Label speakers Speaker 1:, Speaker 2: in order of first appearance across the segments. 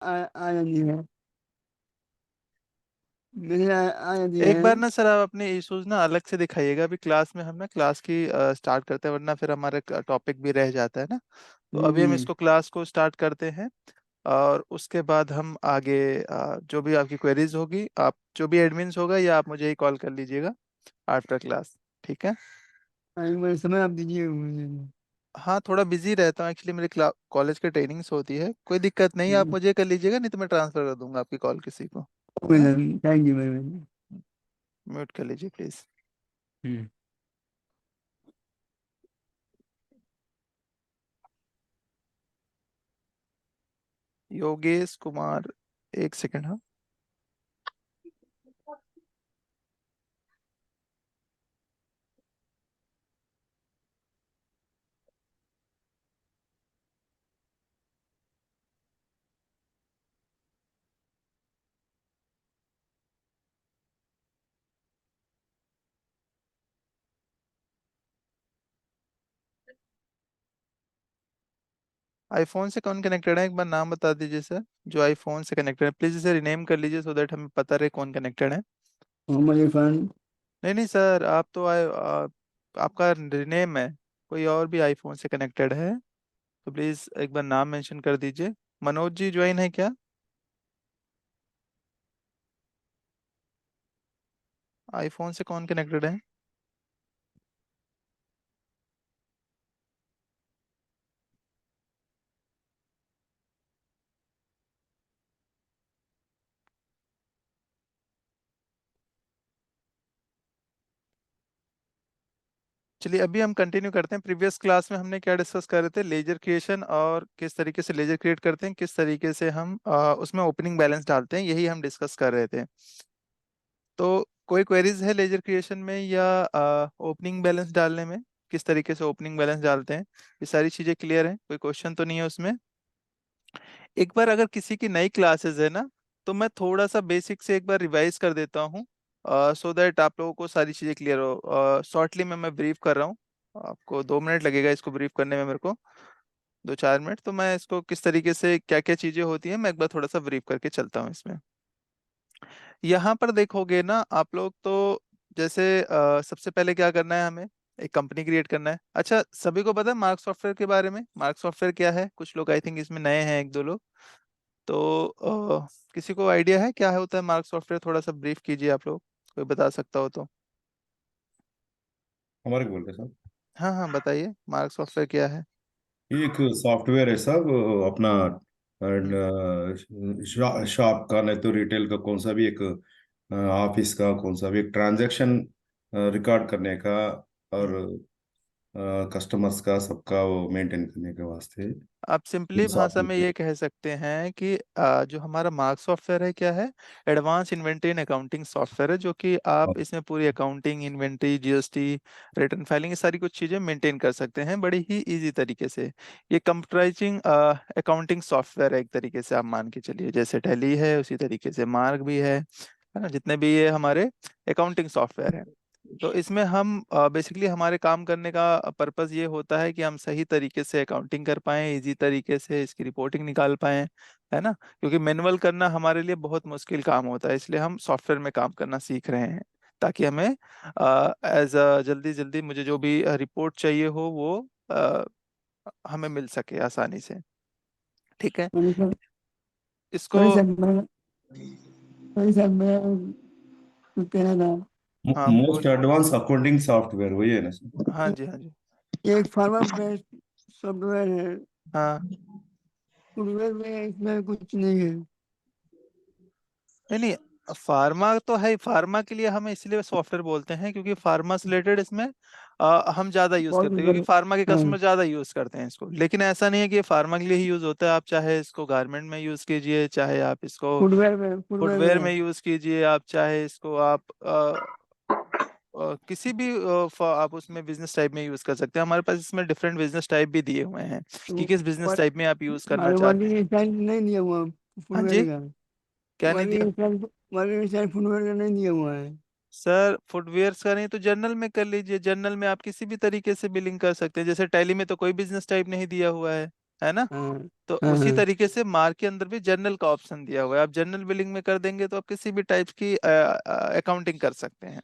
Speaker 1: आ जाती है। मेरे आ जाती
Speaker 2: एक
Speaker 1: है।
Speaker 2: बार ना सर आप अपने इश्यूज ना अलग से दिखाइएगा, अभी क्लास में हम ना क्लास की स्टार्ट करते हैं, वरना फिर हमारा टॉपिक भी रह जाता है ना। तो अभी हम
Speaker 1: जी।
Speaker 2: इसको क्लास को स्टार्ट करते हैं, और उसके बाद हम आगे जो भी आपकी क्वेरीज होगी, आप जो भी एडमिन्स होगा, या आप मुझे ही कॉल कर लीजिएगा आफ्टर क्लास। ठीक है।
Speaker 1: एक बार समय आप दीजिए मुझे।
Speaker 2: हाँ, थोड़ा बिजी रहता हूँ एक्चुअली, मेरे कॉलेज की ट्रेनिंग्स होती है। कोई दिक्कत नहीं, आप मुझे कर लीजिएगा, नहीं तो मैं ट्रांसफर कर दूंगा आपकी कॉल किसी को। है ना।
Speaker 1: Thank you very much.
Speaker 2: Mute कर लीजिए प्लीज।
Speaker 1: हम्म।
Speaker 2: योगेश कुमार, एक सेकंड। हाँ, आईफोन से कौन कनेक्टेड है, एक बार नाम बता दीजिए सर। जो आईफोन से कनेक्टेड है, प्लीज इसे रिनेम कर लीजिए, सो दैट हमें पता रहे कौन कनेक्टेड है।
Speaker 1: मोहम्मद इरफान।
Speaker 2: नहीं नहीं सर, आप तो आपका रिनेम है, कोई और भी आईफोन से कनेक्टेड है, तो प्लीज एक बार नाम मेंशन कर दीजिए। मनोज जी ज्वाइन है क्या? आईफोन से कौन कनेक्टेड है? चलिए अभी हम कंटिन्यू करते हैं। प्रीवियस क्लास में हमने क्या डिस्कस कर रहे थे, लेजर क्रिएशन, और किस तरीके से लेजर क्रिएट करते हैं, किस तरीके से हम उसमें ओपनिंग बैलेंस डालते हैं, यही हम डिस्कस कर रहे थे। तो कोई क्वेरीज है लेजर क्रिएशन में, या ओपनिंग बैलेंस डालने में, किस तरीके से ओपनिंग बैलेंस डालते हैं, ये सारी चीजें क्लियर है? कोई क्वेश्चन तो नहीं है उसमें? एक बार अगर किसी की नई क्लासेस है ना, तो मैं थोड़ा सा बेसिक से एक बार रिवाइज कर देता हूँ, सो दैट आप लोगों को सारी चीज़ें क्लियर हो। शॉर्टली मैं ब्रीफ कर रहा हूँ, आपको 2 मिनट लगेगा इसको ब्रीफ करने में मेरे को, 2-4 मिनट। तो मैं इसको किस तरीके से क्या क्या चीज़ें होती हैं, मैं एक बार थोड़ा सा ब्रीफ करके चलता हूँ इसमें। यहाँ पर देखोगे ना आप लोग, तो जैसे सबसे पहले क्या करना है, हमें एक कंपनी क्रिएट करना है। अच्छा, सभी को पता है मार्क सॉफ्टवेयर के बारे में? मार्क सॉफ्टवेयर क्या है? कुछ लोग आई थिंक इसमें नए हैं, एक दो लोग। तो किसी को आइडिया है क्या है होता है मार्क सॉफ्टवेयर? थोड़ा सा ब्रीफ कीजिए आप लोग, कोई बता सकता हो तो।
Speaker 3: हमारे को बोल रहे सर।
Speaker 2: हाँ हाँ, बताइए मार्क सॉफ्टवेयर क्या है।
Speaker 3: ये एक सॉफ्टवेयर है सब, अपना
Speaker 2: हम्म
Speaker 3: शॉप का, नहीं तो रिटेल का, कौन सा भी एक ऑफिस का, कौन सा भी एक ट्रांजैक्शन रिकॉर्ड करने का, और
Speaker 2: हम्म।
Speaker 3: कस्टमर्स का सबका वो मेंटेन करने के वास्ते
Speaker 2: आप सिंपली भाषा में
Speaker 3: सॉफ्टवेयर।
Speaker 2: ये कह सकते हैं कि जो हमारा मार्क सॉफ्टवेयर है क्या है, advance inventory and accounting software है, जो कि आप इसमें पूरी accounting, inventory, GST, return filing, ये सारी कुछ चीज़ें मेंटेन कर सकते हैं बड़ी ही इजी तरीके से। ये कंप्यूटराइजिंग अकाउंटिंग सॉफ्टवेयर है एक तरीके से, आप मान के चलिए, जैसे टैली है उसी तरीके से मार्क भी है ना, जितने भी ये हमारे अकाउंटिंग सॉफ्टवेयर हैं। तो इसमें हम बेसिकली हमारे काम करने का पर्पस ये होता है कि हम सही तरीके से अकाउंटिंग कर पाएं, इजी तरीके से इसकी रिपोर्टिंग निकाल पाएं, है ना। क्योंकि मैनुअल करना हमारे लिए बहुत मुश्किल काम होता है, इसलिए हम सॉफ्टवेयर में काम करना सीख रहे हैं, ताकि हमें एज जल्दी जल्दी मुझे जो भी रिपोर्ट चाहिए हो वो अ, हमें मिल सके आसानी से। ठीक है।
Speaker 1: Sorry sir.
Speaker 2: इसको।
Speaker 1: सॉरी सर मैं सॉरी सर मैं कुछ कहना था।
Speaker 2: हाँ
Speaker 3: मोस्ट
Speaker 2: बोल।
Speaker 3: एडवांस अकाउंटिंग सॉफ्टवेयर वही है ना सर?
Speaker 2: हाँ जी, हाँ जी।
Speaker 1: ये एक फार्मा बेस्ड सॉफ्टवेयर है।
Speaker 2: हाँ।
Speaker 1: फुटवेयर में इसमें कुछ नहीं है।
Speaker 2: नहीं नहीं, फार्मा तो है, फार्मा के लिए हम इसलिए सॉफ्टवेयर बोलते हैं क्योंकि फार्मा से रिलेटेड इसमें हम ज़्यादा यूज़
Speaker 1: बहुत
Speaker 2: करते
Speaker 1: कुछ
Speaker 2: हैं,
Speaker 1: कर।
Speaker 2: क्योंकि फार्मा के
Speaker 1: हाँ।
Speaker 2: कस्टमर ज़्यादा यूज़ करते हैं इसको। लेकिन ऐसा नहीं है कि ये फार्मा के लिए ही यूज़ होता है, आप चाहे इसको गारमेंट में यूज़ कीजिए, चाहे आप इसको
Speaker 1: फुटवेयर
Speaker 2: फुटवेयर में
Speaker 1: में।
Speaker 2: यूज़ कीजिए, आप चाहे इसको आप किसी भी आप उसमें बिजनेस टाइप में यूज़ कर सकते हैं। हमारे पास इसमें डिफरेंट बिजनेस टाइप भी दिए हुए हैं कि
Speaker 1: तो
Speaker 2: किस बिजनेस टाइप में आप यूज़ करना चाहते हैं।
Speaker 1: वर्किंग स्टाइल नहीं दिया हुआ
Speaker 2: हाँ
Speaker 1: फुटवेयर
Speaker 2: जी,
Speaker 1: का।
Speaker 2: क्या नहीं दिया?
Speaker 1: Working style working style footwear का नहीं दिया हुआ है।
Speaker 2: सर फुटवियर्स का नहीं तो जर्नल में कर लीजिए, जर्नल में आप किसी भी तरीके से बिलिंग कर सकते हैं, जैसे टैली में तो कोई बिजनेस टाइप नहीं दिया हुआ है। है ना।
Speaker 1: हाँ
Speaker 2: तो
Speaker 1: हाँ
Speaker 2: उसी
Speaker 1: हाँ,
Speaker 2: तरीके से मार्क के अंदर भी जर्नल का ऑप्शन दिया हुआ है। आप जर्नल बिलिंग में कर देंगे तो आप किसी भी टाइप की अकाउंटिंग कर सकते हैं।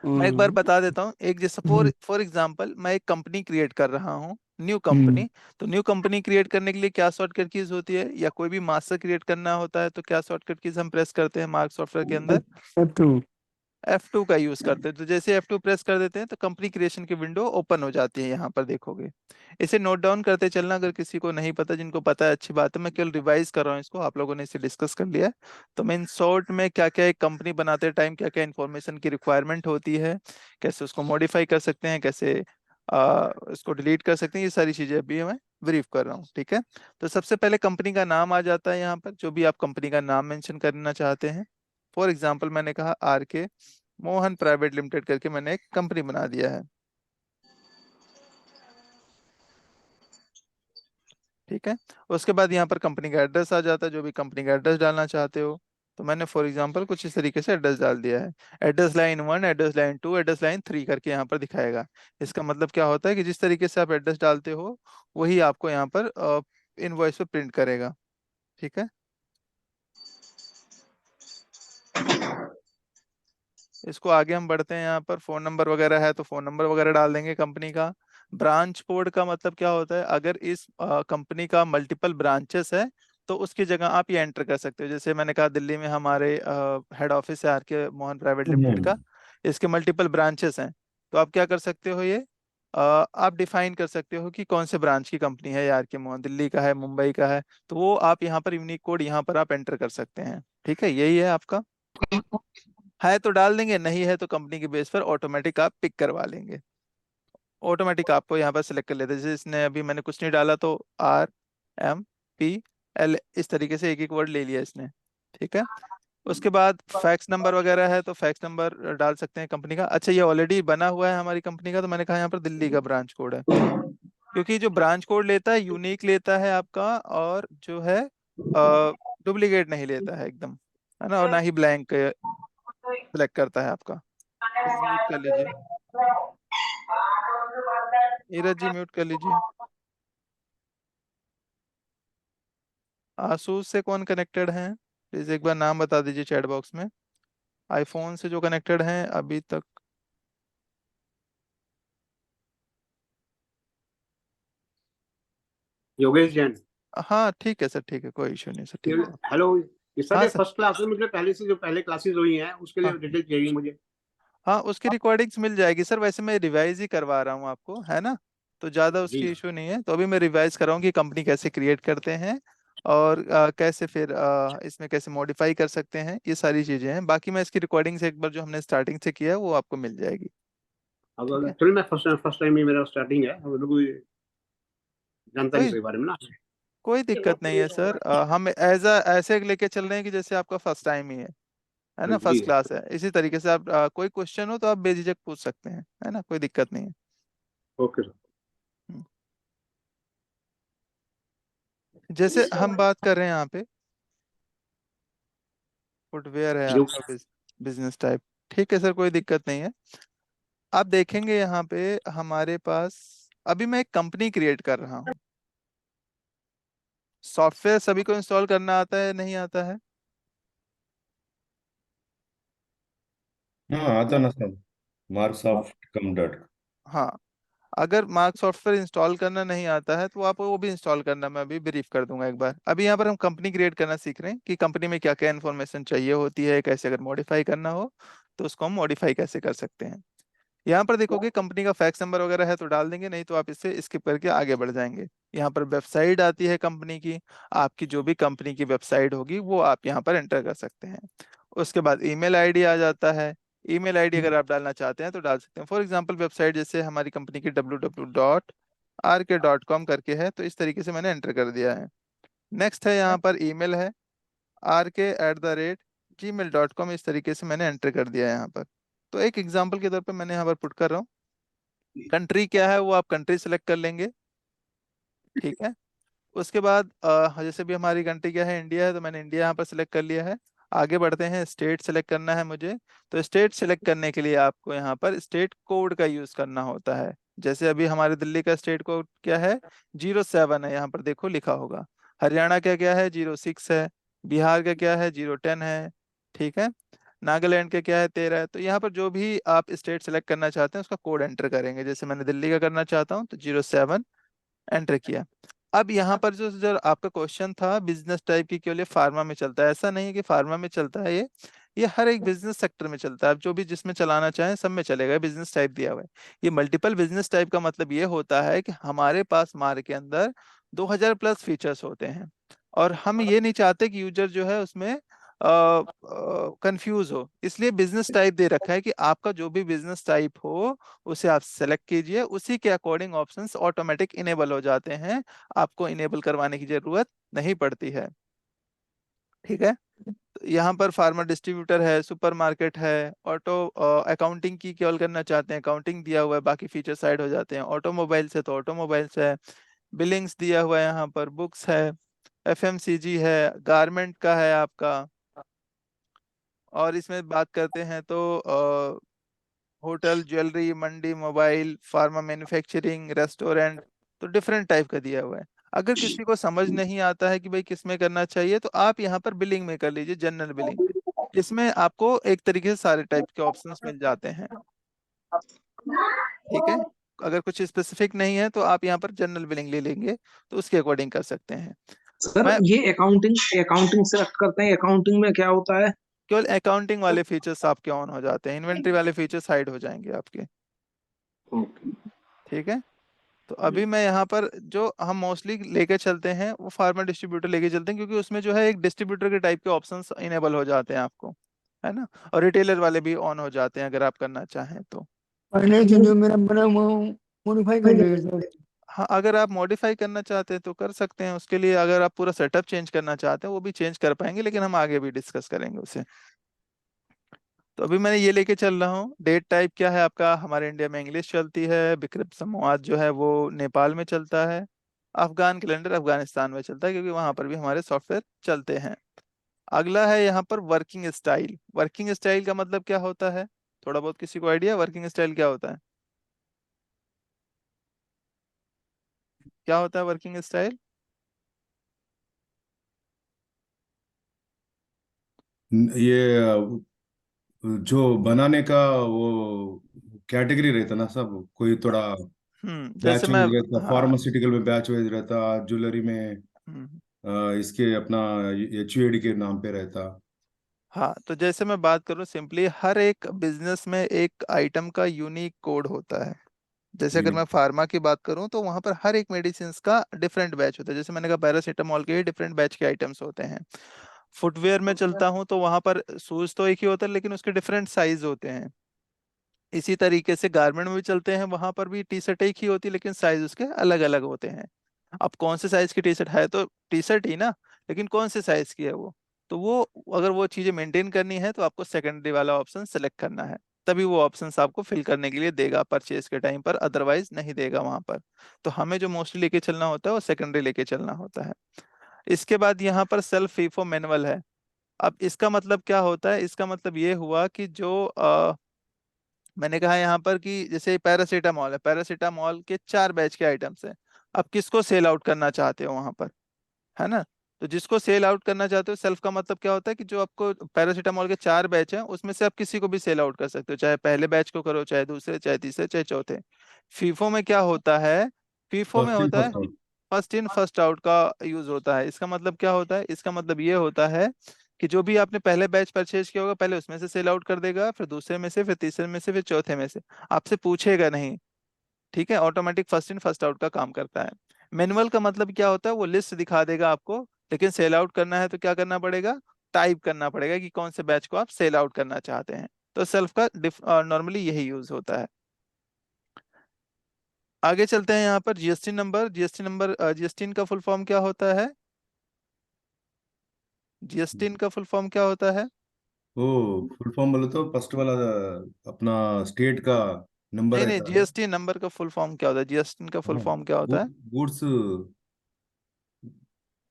Speaker 2: मैं एक बार
Speaker 1: हम्म,
Speaker 2: बता देता हूँ, एक जैसे फॉर
Speaker 1: हम्म,
Speaker 2: फॉर एग्जांपल मैं एक कंपनी क्रिएट कर रहा हूँ, न्यू
Speaker 1: हम्म,
Speaker 2: कंपनी। तो न्यू कंपनी क्रिएट करने के लिए क्या शॉर्टकट कीज होती है, या कोई भी मास्टर क्रिएट करना होता है तो क्या शॉर्टकट कीज हम प्रेस करते हैं मार्क सॉफ्टवेयर के अंदर?
Speaker 1: F2।
Speaker 2: F2 का यूज करते हैं। तो जैसे F2 प्रेस कर देते हैं तो कंपनी क्रिएशन की विंडो ओपन हो जाती है, यहाँ पर देखोगे। इसे नोट डाउन करते चलना, अगर किसी को नहीं पता, जिनको पता है अच्छी बात है, मैं केवल रिवाइज कर रहा हूँ इसको, आप लोगों ने इसे डिस्कस कर लिया है। तो मैं इन शॉर्ट में क्या क्या एक कंपनी बनाते टाइम क्या क्या इन्फॉर्मेशन की रिक्वायरमेंट होती है, कैसे उसको मॉडिफाई कर सकते हैं, कैसे इसको डिलीट कर सकते हैं, ये सारी चीजें अभी मैं ब्रीफ कर रहा हूँ, ठीक है। तो सबसे पहले कंपनी का नाम आ जाता है यहाँ पर, जो भी आप कंपनी का नाम मेंशन करना चाहते हैं। फॉर एग्जाम्पल मैंने कहा RK मोहन प्राइवेट लिमिटेड करके मैंने एक कंपनी बना दिया है, ठीक है। उसके बाद यहाँ पर कंपनी का एड्रेस आ जाता है, जो भी कंपनी का एड्रेस डालना चाहते हो। तो मैंने फॉर एग्जांपल कुछ इस तरीके से एड्रेस डाल दिया है। Address line 1, address line 2, address line 3 करके यहाँ पर दिखाएगा। इसका मतलब क्या होता है कि जिस तरीके से आप एड्रेस डालते हो वही आपको यहाँ पर इनवॉइस पे प्रिंट करेगा, ठीक है। इसको आगे हम बढ़ते हैं, यहाँ पर फोन नंबर वगैरह है तो फोन नंबर वगैरह डाल देंगे कंपनी का। ब्रांच कोड का मतलब क्या होता है, अगर इस कंपनी का मल्टीपल ब्रांचेस है तो उसकी जगह आप ये एंटर कर सकते हो। जैसे मैंने कहा दिल्ली में हमारे हेड ऑफिस है RK मोहन प्राइवेट लिमिटेड
Speaker 3: हम्म।
Speaker 2: का, इसके मल्टीपल ब्रांचेस हैं। तो आप क्या कर सकते हो, ये आप डिफाइन कर सकते हो कि कौन से ब्रांच की कंपनी है, ये RK मोहन दिल्ली का है, मुंबई का है, तो वो आप यहाँ पर यूनिक कोड यहाँ पर आप एंटर कर सकते हैं, ठीक है। यही है आपका, है तो डाल देंगे, नहीं है तो कंपनी के बेस पर ऑटोमेटिक आप पिक करवा लेंगे। ऑटोमेटिक आपको यहाँ पर सिलेक्ट कर लेते हैं। जैसे इसने अभी मैंने कुछ नहीं डाला तो RMPL इस तरीके से एक एक वर्ड ले लिया इसने, ठीक है। उसके बाद फैक्स नंबर वगैरह है तो फैक्स नंबर डाल सकते हैं कंपनी का। अच्छा, ये ऑलरेडी बना हुआ है हमारी कंपनी का, तो मैंने कहा यहाँ पर दिल्ली का ब्रांच कोड है, क्योंकि जो ब्रांच कोड लेता है यूनिक लेता है आपका, और जो है डुप्लीकेट नहीं लेता है एकदम, है ना, और ना ही ब्लैंक सिलेक्ट करता है आपका। प्लीज म्यूट कर लीजिए, नीरज जी म्यूट कर लीजिए। आसूस से कौन कनेक्टेड हैं, प्लीज एक बार नाम बता दीजिए चैट बॉक्स में। आईफोन से जो कनेक्टेड हैं अभी तक।
Speaker 4: योगेश जैन।
Speaker 2: हाँ ठीक है सर, ठीक है, कोई इशू नहीं सर, ठीक है।
Speaker 4: हेलो। ये सर
Speaker 2: हाँ
Speaker 4: ये
Speaker 2: सर।
Speaker 4: फर्स्ट क्लास है, मुझे पहले से जो पहले क्लासेस हुई हैं उसके
Speaker 2: हाँ
Speaker 4: लिए डिटेल चाहिए मुझे।
Speaker 2: हाँ, उसकी रिकॉर्डिंग्स मिल जाएगी सर, वैसे मैं रिवाइज ही करवा रहा हूँ आपको, है ना। तो ज़्यादा
Speaker 4: जी।
Speaker 2: उसकी इशू नहीं है। तो अभी मैं रिवाइज कर रहा हूँ कि कंपनी कैसे क्रिएट करते हैं, और कैसे फिर इसमें कैसे मॉडिफाई कर सकते हैं, ये सारी चीज़ें हैं। बाकी मैं इसकी रिकॉर्डिंग्स एक बार जो हमने स्टार्टिंग से किया है वो आपको मिल जाएगी,
Speaker 4: अब
Speaker 2: ठीक है।
Speaker 4: एक्चुअली मैं फर्स्ट टाइम ही मेरा स्टार्टिंग है, अब लोग कोई जानता नहीं
Speaker 2: कोई
Speaker 4: इसके बारे में ना।
Speaker 2: कोई दिक्कत नहीं है सर। हम ऐसे लेके चल रहे हैं कि जैसे आपका फर्स्ट टाइम ही है ना,
Speaker 4: जी।
Speaker 2: फर्स्ट क्लास है। इसी तरीके से आप कोई क्वेश्चन हो तो आप बेझिझक पूछ सकते हैं, है ना, कोई दिक्कत नहीं है।
Speaker 4: Okay sir.
Speaker 2: हम्म। जैसे हम बात कर रहे हैं यहाँ पे, फुटवेयर है
Speaker 4: जो
Speaker 2: आपका बिजनेस टाइप, ठीक है सर, कोई दिक्कत नहीं है। आप देखेंगे यहाँ पे हमारे पास, अभी मैं एक कंपनी क्रिएट कर रहा हूँ। सॉफ्टवेयर सभी को इंस्टॉल करना आता है, नहीं आता है?
Speaker 3: हाँ आता ना सब, मार्कसॉफ्ट कम डॉट।
Speaker 2: हाँ, अगर मार्क सॉफ्टवेयर इंस्टॉल करना नहीं आता है तो आपको वो भी इंस्टॉल करना मैं अभी ब्रीफ कर दूंगा एक बार। अभी यहाँ पर हम कंपनी क्रिएट करना सीख रहे हैं कि कंपनी में क्या क्या इन्फॉर्मेशन चाहिए होती है, कैसे अगर मॉडिफाई करना हो तो उसको हम मॉडिफाई कैसे कर सकते हैं। यहाँ पर देखोगे कंपनी का फैक्स नंबर वगैरह है तो डाल देंगे, नहीं तो आप इससे स्किप करके आगे बढ़ जाएंगे। यहाँ पर वेबसाइट आती है कंपनी की, आपकी जो भी कंपनी की वेबसाइट होगी वो आप यहाँ पर एंटर कर सकते हैं। उसके बाद ईमेल आईडी आ जाता है। ईमेल आईडी अगर आप डालना चाहते हैं तो डाल सकते हैं। फॉर एग्जांपल वेबसाइट जैसे हमारी कंपनी की www.rk.com करके है, तो इस तरीके से मैंने एंटर कर दिया है। नेक्स्ट है यहाँ पर ईमेल है rk@gmail.com, इस तरीके से मैंने एंटर कर दिया है यहाँ पर। तो एक एग्जांपल के तौर पे मैंने यहाँ पर पुट कर रहा हूँ। कंट्री क्या है वो आप कंट्री सेलेक्ट कर लेंगे, ठीक है। उसके बाद जैसे भी हमारी कंट्री क्या है, इंडिया है, तो मैंने इंडिया यहाँ पर सिलेक्ट कर लिया है। आगे बढ़ते हैं, स्टेट सेलेक्ट करना है मुझे। तो स्टेट सेलेक्ट करने के लिए आपको यहाँ पर स्टेट कोड का यूज करना होता है। जैसे अभी हमारे दिल्ली का स्टेट कोड क्या है, 07 है, यहाँ पर देखो लिखा होगा। हरियाणा का क्या है, 06 है। बिहार का क्या है, 010 है। ठीक है। नागालैंड का क्या है, 13 है। तो यहाँ पर जो भी आप स्टेट सेलेक्ट करना चाहते हैं उसका कोड एंटर करेंगे। जैसे मैंने दिल्ली का करना चाहता हूँ तो 07 एंटर किया। अब यहाँ पर जो जो आपका क्वेश्चन था बिजनेस टाइप की केवल ये फार्मा में चलता है, ऐसा नहीं है कि फार्मा में चलता है ये हर एक बिजनेस सेक्टर में चलता है। आप जो भी जिसमें चलाना चाहें सब में चलेगा, बिजनेस टाइप दिया हुआ है। ये मल्टीपल बिजनेस टाइप का मतलब ये होता है कि हमारे पास मार के अंदर 2000 प्लस फीचर्स होते हैं, और हम ये नहीं चाहते कि यूजर जो है उसमें कंफ्यूज हो, इसलिए बिजनेस टाइप दे रखा है कि आपका जो भी बिजनेस टाइप हो उसे आप सेलेक्ट कीजिए, उसी के अकॉर्डिंग ऑप्शंस ऑटोमेटिक इनेबल हो जाते हैं, आपको इनेबल करवाने की जरूरत नहीं पड़ती है। ठीक है। तो यहाँ पर फार्मर डिस्ट्रीब्यूटर है, सुपरमार्केट है, ऑटो अकाउंटिंग की केवल करना चाहते हैं अकाउंटिंग दिया हुआ है, बाकी फीचर साइड हो जाते हैं। ऑटोमोबाइल्स है तो ऑटोमोबाइल्स है, बिलिंग्स दिया हुआ है, यहाँ पर बुक्स है, एफएमसीजी है, गारमेंट का है आपका। और इसमें बात करते हैं तो होटल, ज्वेलरी, मंडी, मोबाइल, फार्मा, मैन्युफैक्चरिंग, रेस्टोरेंट, तो डिफरेंट टाइप का दिया हुआ है। अगर किसी को समझ नहीं आता है कि भाई किस में करना चाहिए तो आप यहाँ पर बिलिंग में कर लीजिए, जनरल बिलिंग में। इसमें आपको एक तरीके से सारे टाइप के ऑप्शंस मिल जाते हैं। ठीक है। अगर कुछ स्पेसिफिक नहीं है तो आप यहाँ पर जनरल बिलिंग ले लेंगे तो उसके अकॉर्डिंग कर सकते हैं।
Speaker 5: सर
Speaker 2: मैं
Speaker 5: ये अकाउंटिंग अकाउंटिंग सेलेक्ट करते हैं, अकाउंटिंग में क्या होता है?
Speaker 2: केवल अकाउंटिंग वाले फीचर्स आपके ऑन हो जाते हैं, इन्वेंट्री वाले फीचर्स हाइड हो जाएंगे आपके।
Speaker 5: ओके।
Speaker 2: ठीक है। तो अभी मैं यहाँ पर जो हम मोस्टली लेके चलते हैं वो फार्मर डिस्ट्रीब्यूटर लेके चलते हैं, क्योंकि उसमें जो है एक डिस्ट्रीब्यूटर के टाइप के ऑप्शंस इनेबल हो जाते हैं आपको, है ना। और रिटेलर वाले भी ऑन हो जाते हैं अगर आप करना चाहें तो।
Speaker 1: और नहीं तो जो मेरा बना वो मॉडिफाई कर देगा सर।
Speaker 2: हाँ, अगर आप मॉडिफाई करना चाहते हैं तो कर सकते हैं। उसके लिए अगर आप पूरा सेटअप चेंज करना चाहते हैं वो भी चेंज कर पाएंगे, लेकिन हम आगे भी डिस्कस करेंगे उसे। तो अभी मैंने ये लेके चल रहा हूँ। डेट टाइप क्या है आपका, हमारे इंडिया में इंग्लिश चलती है। विक्रम संवाद जो है वो नेपाल में चलता है। अफगान कैलेंडर अफगानिस्तान में चलता है, क्योंकि वहां पर भी हमारे सॉफ्टवेयर चलते हैं। अगला है यहाँ पर वर्किंग स्टाइल। वर्किंग स्टाइल का मतलब क्या होता है, थोड़ा बहुत किसी को आइडिया वर्किंग स्टाइल क्या होता है? क्या होता है वर्किंग स्टाइल?
Speaker 3: ये जो बनाने का वो कैटेगरी रहता ना सब, कोई थोड़ा
Speaker 2: जैसे
Speaker 3: बैच
Speaker 2: मैं,
Speaker 3: वाइज रहता,
Speaker 2: हाँ,
Speaker 3: फार्मास्यूटिकल में बैच वाइज रहता, ज्वेलरी में
Speaker 2: हम्म,
Speaker 3: इसके अपना HUAD के नाम पे रहता।
Speaker 2: हाँ, तो जैसे मैं बात करूँ सिंपली, हर एक बिजनेस में एक आइटम का यूनिक कोड होता है। जैसे अगर मैं
Speaker 3: यूनिक।
Speaker 2: फार्मा की बात करूं तो वहां पर हर एक मेडिसिन का डिफरेंट बैच होता है। जैसे मैंने कहा पैरासीटामोल के ही डिफरेंट बैच के आइटम्स होते हैं। फुटवेयर में चलता हूं तो वहां पर शूज तो एक ही होता है लेकिन उसके डिफरेंट साइज होते हैं। इसी तरीके से गारमेंट में भी चलते हैं, वहां पर भी टी शर्ट एक ही होती है लेकिन साइज उसके अलग अलग होते हैं। अब कौन से साइज की टी शर्ट है तो टी शर्ट ही ना, लेकिन कौन से साइज की है वो, तो वो अगर वो चीजें मेंटेन करनी है तो आपको सेकेंडरी वाला ऑप्शन सेलेक्ट करना है, तभी वो ऑप्शंस आपको फिल करने के लिए देगा परचेज के टाइम पर, अदरवाइज नहीं देगा वहां पर। तो हमें जो मोस्टली लेके चलना होता है वो सेकेंडरी लेके चलना होता है। इसके बाद यहाँ पर सेल्फ फीफो मैनुअल है। अब इसका मतलब क्या होता है, इसका मतलब ये हुआ कि जो मैंने कहा यहाँ पर कि जैसे पैरासीटामॉल है, पैरासीटामॉल के 4 बैच के आइटम्स हैं। अब किसको सेल आउट करना चाहते हो वहां पर, है ना। तो जिसको सेल आउट करना चाहते हो, सेल्फ का मतलब क्या होता है कि जो आपको पैरासीटामॉल के 4 बैच हैं उसमें से आप किसी को भी सेल आउट कर सकते हो, चाहे पहले बैच को करो, चाहे दूसरे, चाहे तीसरे, चाहे चौथे। फीफो में क्या होता है, फीफो में
Speaker 3: फर्स्ट इन
Speaker 2: होता है
Speaker 3: first out.
Speaker 2: First in first out का यूज होता है। इसका मतलब क्या होता है, इसका मतलब ये होता है कि जो भी आपने पहले बैच परचेज किया होगा पहले उसमें से सेल आउट कर देगा, फिर दूसरे में से, फिर तीसरे में से, फिर चौथे में से, आपसे पूछेगा नहीं। ठीक है, automatic first in first out का काम करता है। मैनुअल का मतलब क्या होता है, वो लिस्ट दिखा देगा आपको, लेकिन सेल आउट करना है तो क्या करना पड़ेगा, टाइप करना पड़ेगा कि कौन से बैच को आप सेल आउट करना चाहते हैं। तो सेल्फ का नॉर्मली यही यूज होता है। आगे चलते हैं यहाँ पर जीएसटी नंबर। जीएसटी का फुल फॉर्म क्या होता है, जीएसटी का फुल फॉर्म क्या होता है?
Speaker 3: वो फुल फॉर्म बोले तो फर्स्ट वाला अपना स्टेट का नंबर
Speaker 2: नहीं नहीं,
Speaker 3: रहता है।
Speaker 2: जीएसटी नंबर का फुल फॉर्म क्या होता है, जीएसटी का फुल
Speaker 3: हाँ,
Speaker 2: फॉर्म क्या होता है?
Speaker 3: गुड्स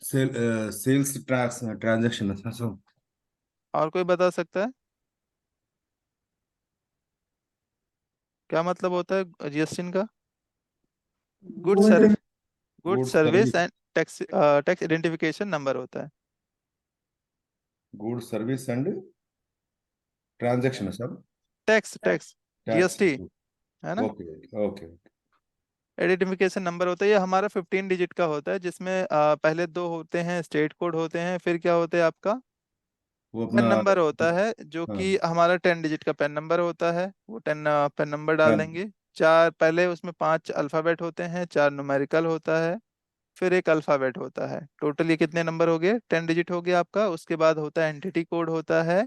Speaker 3: सेल्स टैक्स ट्रांजैक्शन सो।
Speaker 2: और कोई बता सकता है क्या मतलब होता है जीएसटी का? Good service, good
Speaker 3: good
Speaker 2: service
Speaker 3: service,
Speaker 2: and tax tax identification number होता है।
Speaker 3: गुड सर्विस एंड ट्रांजैक्शन सब,
Speaker 2: टैक्स टैक्स
Speaker 3: टैक्स।
Speaker 2: जीएसटी है ना।
Speaker 3: Okay okay.
Speaker 2: आइडेंटिफिकेशन नंबर होता है, ये हमारा 15 डिजिट का होता है, जिसमें पहले दो होते हैं स्टेट कोड होते हैं, फिर क्या होता है आपका
Speaker 3: वो
Speaker 2: पैन
Speaker 3: अपना,
Speaker 2: नंबर होता है, जो
Speaker 3: हाँ,
Speaker 2: कि हमारा 10 डिजिट का पैन नंबर होता है। वो 10 पैन नंबर डाल
Speaker 3: पैन,
Speaker 2: देंगे। चार पहले उसमें 5 अल्फाबेट होते हैं, 4 न्यूमेरिकल होता है, फिर एक अल्फाबेट होता है। टोटल ये कितने नंबर हो गए, 10 डिजिट हो गया आपका। उसके बाद होता है एंटिटी कोड होता है,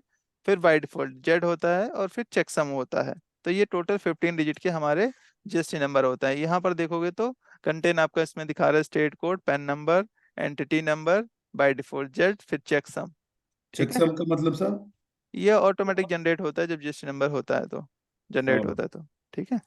Speaker 2: फिर बाय डिफॉल्ट जेड होता है, और फिर चेकसम होता है। तो ये टोटल 15 डिजिट के हमारे जीएसटी नंबर होता है। यहाँ पर देखोगे तो कंटेन आपका इसमें दिखा रहा है state code, pan number, entity number, by default Z, फिर चेकसम। ठीक है,
Speaker 3: चेकसम का मतलब सर?
Speaker 2: ये ऑटोमेटिक जनरेट होता है जब जीएसटी नंबर होता है तो, जनरेट होता है तो। ठीक है।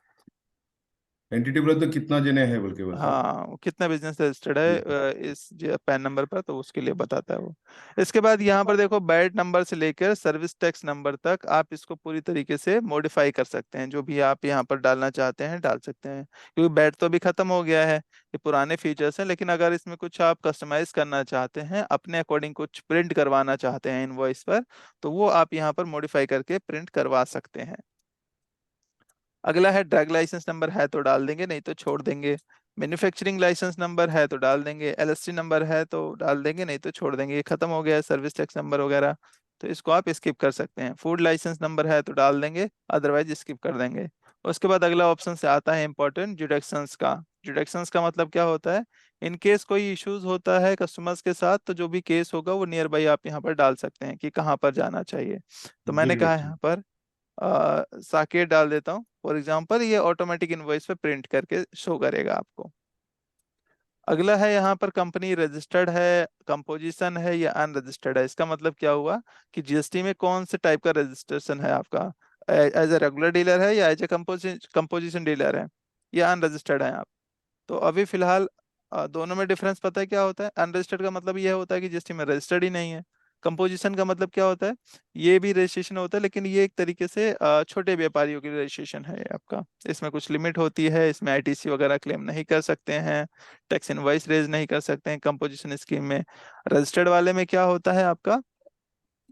Speaker 3: एंटिटी बोले तो कितना जने हैं बोल के बोलता?
Speaker 2: हाँ, वो कितना बिजनेस रजिस्टर्ड है इस पैन नंबर पर, तो उसके लिए बताता है वो। इसके बाद यहाँ पर देखो बैट नंबर से लेकर सर्विस टैक्स नंबर तक आप इसको पूरी तरीके से मॉडिफाई कर सकते हैं। जो भी आप यहाँ पर डालना चाहते हैं डाल सकते हैं, क्योंकि बैट तो अभी खत्म हो गया है, ये पुराने फीचर्स हैं। लेकिन अगर इसमें कुछ आप कस्टमाइज करना चाहते हैं, अपने अकॉर्डिंग कुछ प्रिंट करवाना चाहते हैं इनवॉइस पर, तो वो आप यहाँ पर मॉडिफाई करके प्रिंट करवा सकते हैं। अगला है ड्रग लाइसेंस नंबर, है तो डाल देंगे, नहीं तो छोड़ देंगे। मैन्युफैक्चरिंग लाइसेंस नंबर है तो डाल देंगे, एलएसटी नंबर है तो डाल देंगे, नहीं तो छोड़ देंगे। ये खत्म हो गया है सर्विस टैक्स नंबर वगैरह, तो इसको आप स्किप कर सकते हैं। फूड लाइसेंस नंबर है तो डाल देंगे, अदरवाइज स्किप कर देंगे। उसके बाद अगला ऑप्शन से आता है इंपॉर्टेंट डिडक्शंस का। डिडक्शंस का मतलब क्या होता है, इन केस कोई इश्यूज होता है कस्टमर्स के साथ, तो जो भी केस होगा वो नियर बाई आप यहाँ पर डाल सकते हैं कि कहाँ पर जाना चाहिए। तो मैंने कहा
Speaker 3: डिडक्शन।
Speaker 2: यहाँ पर साकेत डाल देता हूँ फॉर एग्जांपल, ये ऑटोमेटिक इनवॉइस पे प्रिंट करके शो करेगा आपको। अगला है यहाँ पर कंपनी रजिस्टर्ड है, कंपोजिशन है या अनरजिस्टर्ड है। इसका मतलब क्या हुआ कि जीएसटी में कौन से टाइप का रजिस्ट्रेशन है आपका, एज ए रेगुलर डीलर है या एज ए कंपोजिशन डीलर है या अनरजिस्टर्ड है आप। तो अभी फिलहाल दोनों में डिफरेंस पता है क्या होता है। अनरजिस्टर्ड का मतलब यह होता है कि जीएसटी में रजिस्टर्ड ही नहीं है। कंपोजिशन का मतलब क्या होता है, ये भी रजिस्ट्रेशन होता है, लेकिन ये एक तरीके से छोटे व्यापारियों की रजिस्ट्रेशन है आपका। इसमें कुछ लिमिट होती है, इसमें आईटीसी वगैरह क्लेम नहीं कर सकते हैं, टैक्स इनवॉइस रेज नहीं कर सकते हैं कंपोजिशन स्कीम में। रजिस्टर्ड वाले में क्या होता है आपका,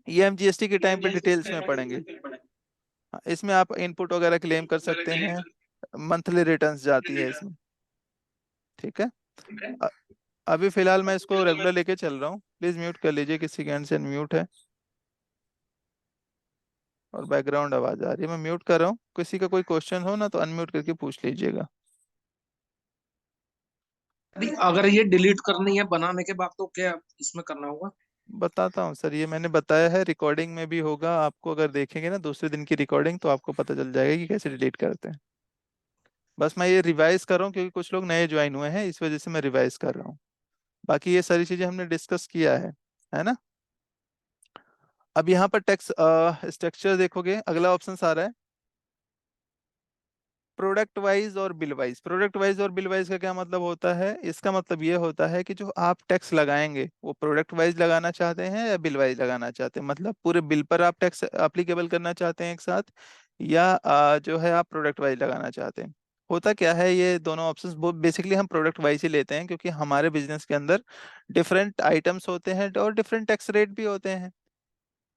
Speaker 2: ये हम जीएसटी के टाइम पे डिटेल्स में पढ़ेंगे। हाँ, इसमें आप इनपुट वगैरह क्लेम कर सकते हैं, मंथली रिटर्न्स जाती है इसमें। ठीक है। अ- अभी फिलहाल मैं इसको रेगुलर लेके चल रहा हूँ, प्लीज म्यूट कर लीजिए, किसी के एंड से अनम्यूट है और बैकग्राउंड आवाज आ रही है। मैं म्यूट कर रहा हूँ, किसी का कोई क्वेश्चन हो ना तो अनम्यूट करके पूछ लीजिएगा।
Speaker 5: यदि अगर ये डिलीट करनी है बनाने के बाद तो क्या इसमें करना होगा?
Speaker 2: बताता हूँ सर, ये मैंने बताया है, रिकॉर्डिंग में भी होगा आपको। अगर देखेंगे ना दूसरे दिन की रिकॉर्डिंग, तो आपको पता चल जाएगा कि कैसे डिलीट करते हैं। बस मैं ये रिवाइज कर रहा हूँ क्योंकि कुछ लोग नए ज्वाइन हुए हैं, इस वजह से मैं रिवाइज कर रहा हूँ। बाकी ये सारी चीजें हमने डिस्कस किया है ना। अब यहाँ पर टैक्स स्ट्रक्चर देखोगे, अगला ऑप्शन आ रहा है प्रोडक्ट वाइज और बिल वाइज। प्रोडक्ट वाइज और बिल वाइज का क्या मतलब होता है, इसका मतलब ये होता है कि जो आप टैक्स लगाएंगे वो प्रोडक्ट वाइज लगाना चाहते हैं या बिल वाइज लगाना चाहते हैं। मतलब पूरे बिल पर आप टैक्स अप्लीकेबल करना चाहते हैं एक साथ, या जो है आप प्रोडक्ट वाइज लगाना चाहते हैं। होता क्या है, ये दोनों ऑप्शंस बेसिकली हम प्रोडक्ट वाइज ही लेते हैं, क्योंकि हमारे बिजनेस के अंदर डिफरेंट आइटम्स होते हैं और डिफरेंट टैक्स रेट भी होते हैं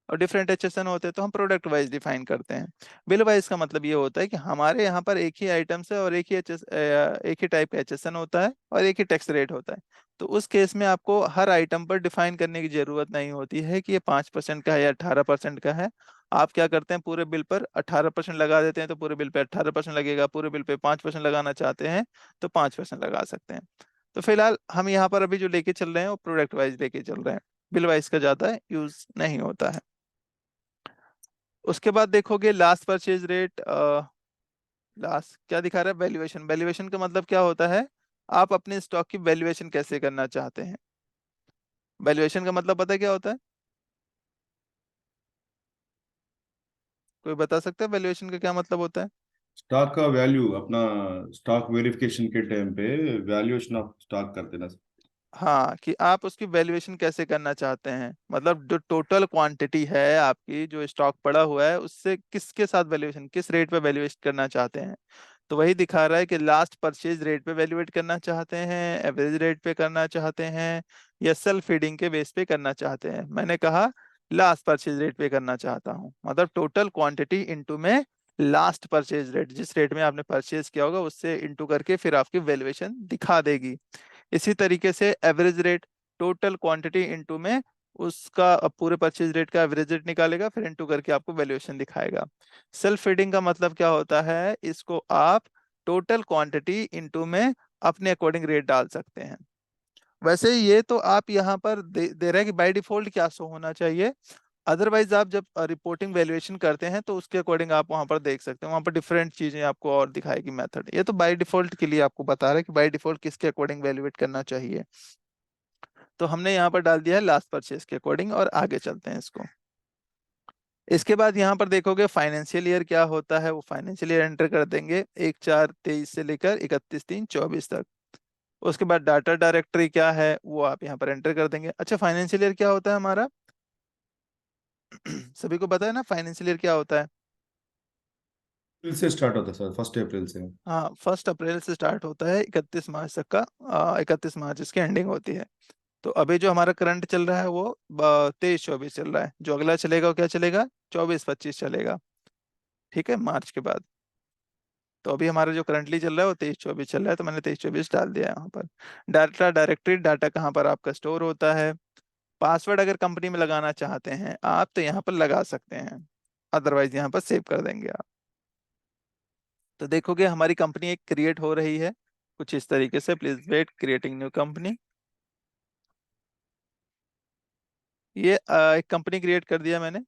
Speaker 2: और डिफरेंट एचएसएन होते हैं, तो हम प्रोडक्ट वाइज डिफाइन करते हैं। बिल वाइज का मतलब ये होता है कि हमारे यहाँ पर एक ही आइटम्स है और एक ही टाइप का एचएसएन होता है और एक ही टैक्स रेट होता है। तो उस केस में आपको हर आइटम पर डिफाइन करने की जरूरत नहीं होती है कि ये 5% का है या 18% का है। आप क्या करते हैं, पूरे बिल पर 18% लगा देते हैं, तो पूरे बिल पे 18% लगेगा। पूरे बिल पे 5% लगाना चाहते हैं तो 5% लगा सकते हैं। तो फिलहाल हम यहाँ पर अभी जो लेके चल रहे हैं वो प्रोडक्ट वाइज लेके चल रहे हैं, बिल वाइज का ज्यादा यूज नहीं होता है। उसके बाद देखोगे लास्ट परचेज रेट, लास्ट क्या दिखा रहा है, वैल्यूएशन। वैल्यूएशन का मतलब क्या होता है, आप अपने स्टॉक की वैल्यूएशन कैसे करना चाहते हैं। वैल्यूएशन का मतलब पता है क्या होता है, कोई बता सकता है वैल्यूएशन का क्या मतलब होता है।
Speaker 3: स्टॉक का वैल्यू अपना, स्टॉक वेरिफिकेशन के टाइम पे वैल्यूएशन ऑफ स्टॉक करते ना।
Speaker 2: हाँ, कि आप उसकी वैल्यूएशन कैसे करना चाहते हैं, मतलब जो टोटल क्वांटिटी है आपकी, जो स्टॉक पड़ा हुआ है, उससे किसके साथ वैल्यूएशन, किस रेट पे वैल्यूएशन करना चाहते हैं। तो वही दिखा रहा है कि लास्ट परचेज रेट पे वैल्यूएट करना चाहते हैं, एवरेज रेट पे करना चाहते हैं, या सेल्फ फीडिंग के बेस पे करना चाहते हैं। मैंने कहा लास्ट परचेज रेट पे करना चाहता हूँ, मतलब टोटल क्वांटिटी इनटू में लास्ट परचेज रेट, जिस रेट में आपने परचेज किया होगा उससे इनटू करके फिर आपकी वैल्यूएशन दिखा देगी। इसी तरीके से average rate, total quantity into में उसका पूरे परचेज रेट का एवरेज रेट निकालेगा, फिर इनटू करके आपको वैल्यूएशन दिखाएगा। सेल्फ फीडिंग का मतलब क्या होता है, इसको आप टोटल क्वांटिटी इनटू में अपने अकॉर्डिंग रेट डाल सकते हैं। वैसे ये तो आप यहाँ पर दे रहे हैं कि बाय डिफॉल्ट क्या शो होना चाहिए। अदरवाइज आप जब रिपोर्टिंग वैल्यूएशन करते हैं तो उसके अकॉर्डिंग आप वहां पर देख सकते हैं, वहां पर डिफरेंट चीजें आपको और दिखाएगी मेथड। ये तो बाय डिफॉल्ट के लिए आपको बता रहा है कि बाय डिफॉल्ट किसके अकॉर्डिंग वैल्यूएट करना चाहिए। तो हमने यहाँ पर डाल दिया है लास्ट परचेज के अकॉर्डिंग, और आगे चलते हैं इसको। इसके बाद यहाँ पर देखोगे फाइनेंशियल ईयर क्या होता है, वो फाइनेंशियल ईयर एंटर कर देंगे 1/4/23 से लेकर 31/3/24 तक। उसके बाद डाटा डायरेक्टरी क्या है वो आप यहाँ पर एंटर कर देंगे। अच्छा, फाइनेंशियल ईयर क्या होता है हमारा? सभी को पता है ना फाइनेंशियल ईयर क्या होता है?
Speaker 3: अप्रैल से स्टार्ट होता है सर, 1 अप्रैल से।
Speaker 2: हाँ, 1 अप्रैल से स्टार्ट होता है, 31 मार्च तक का, 31 मार्च इसकी एंडिंग होती है। तो अभी जो हमारा करंट चल रहा है वो 23-24 चल रहा है। जो अगला चलेगा वो क्या चलेगा? 24-25 चलेगा। ठीक है, मार्च के बाद। तो अभी हमारा जो करंटली चल रहा है वो 23-24 चल रहा है, तो मैंने 23-24 डाल दिया है यहाँ पर। डाटा डायरेक्टरी, डाटा कहाँ पर आपका स्टोर होता है। पासवर्ड अगर कंपनी में लगाना चाहते हैं आप तो यहाँ पर लगा सकते हैं, अदरवाइज यहाँ पर सेव कर देंगे आप। तो देखोगे हमारी कंपनी एक क्रिएट हो रही है कुछ इस तरीके से। Please wait, creating new company. ये एक कंपनी क्रिएट कर दिया मैंने।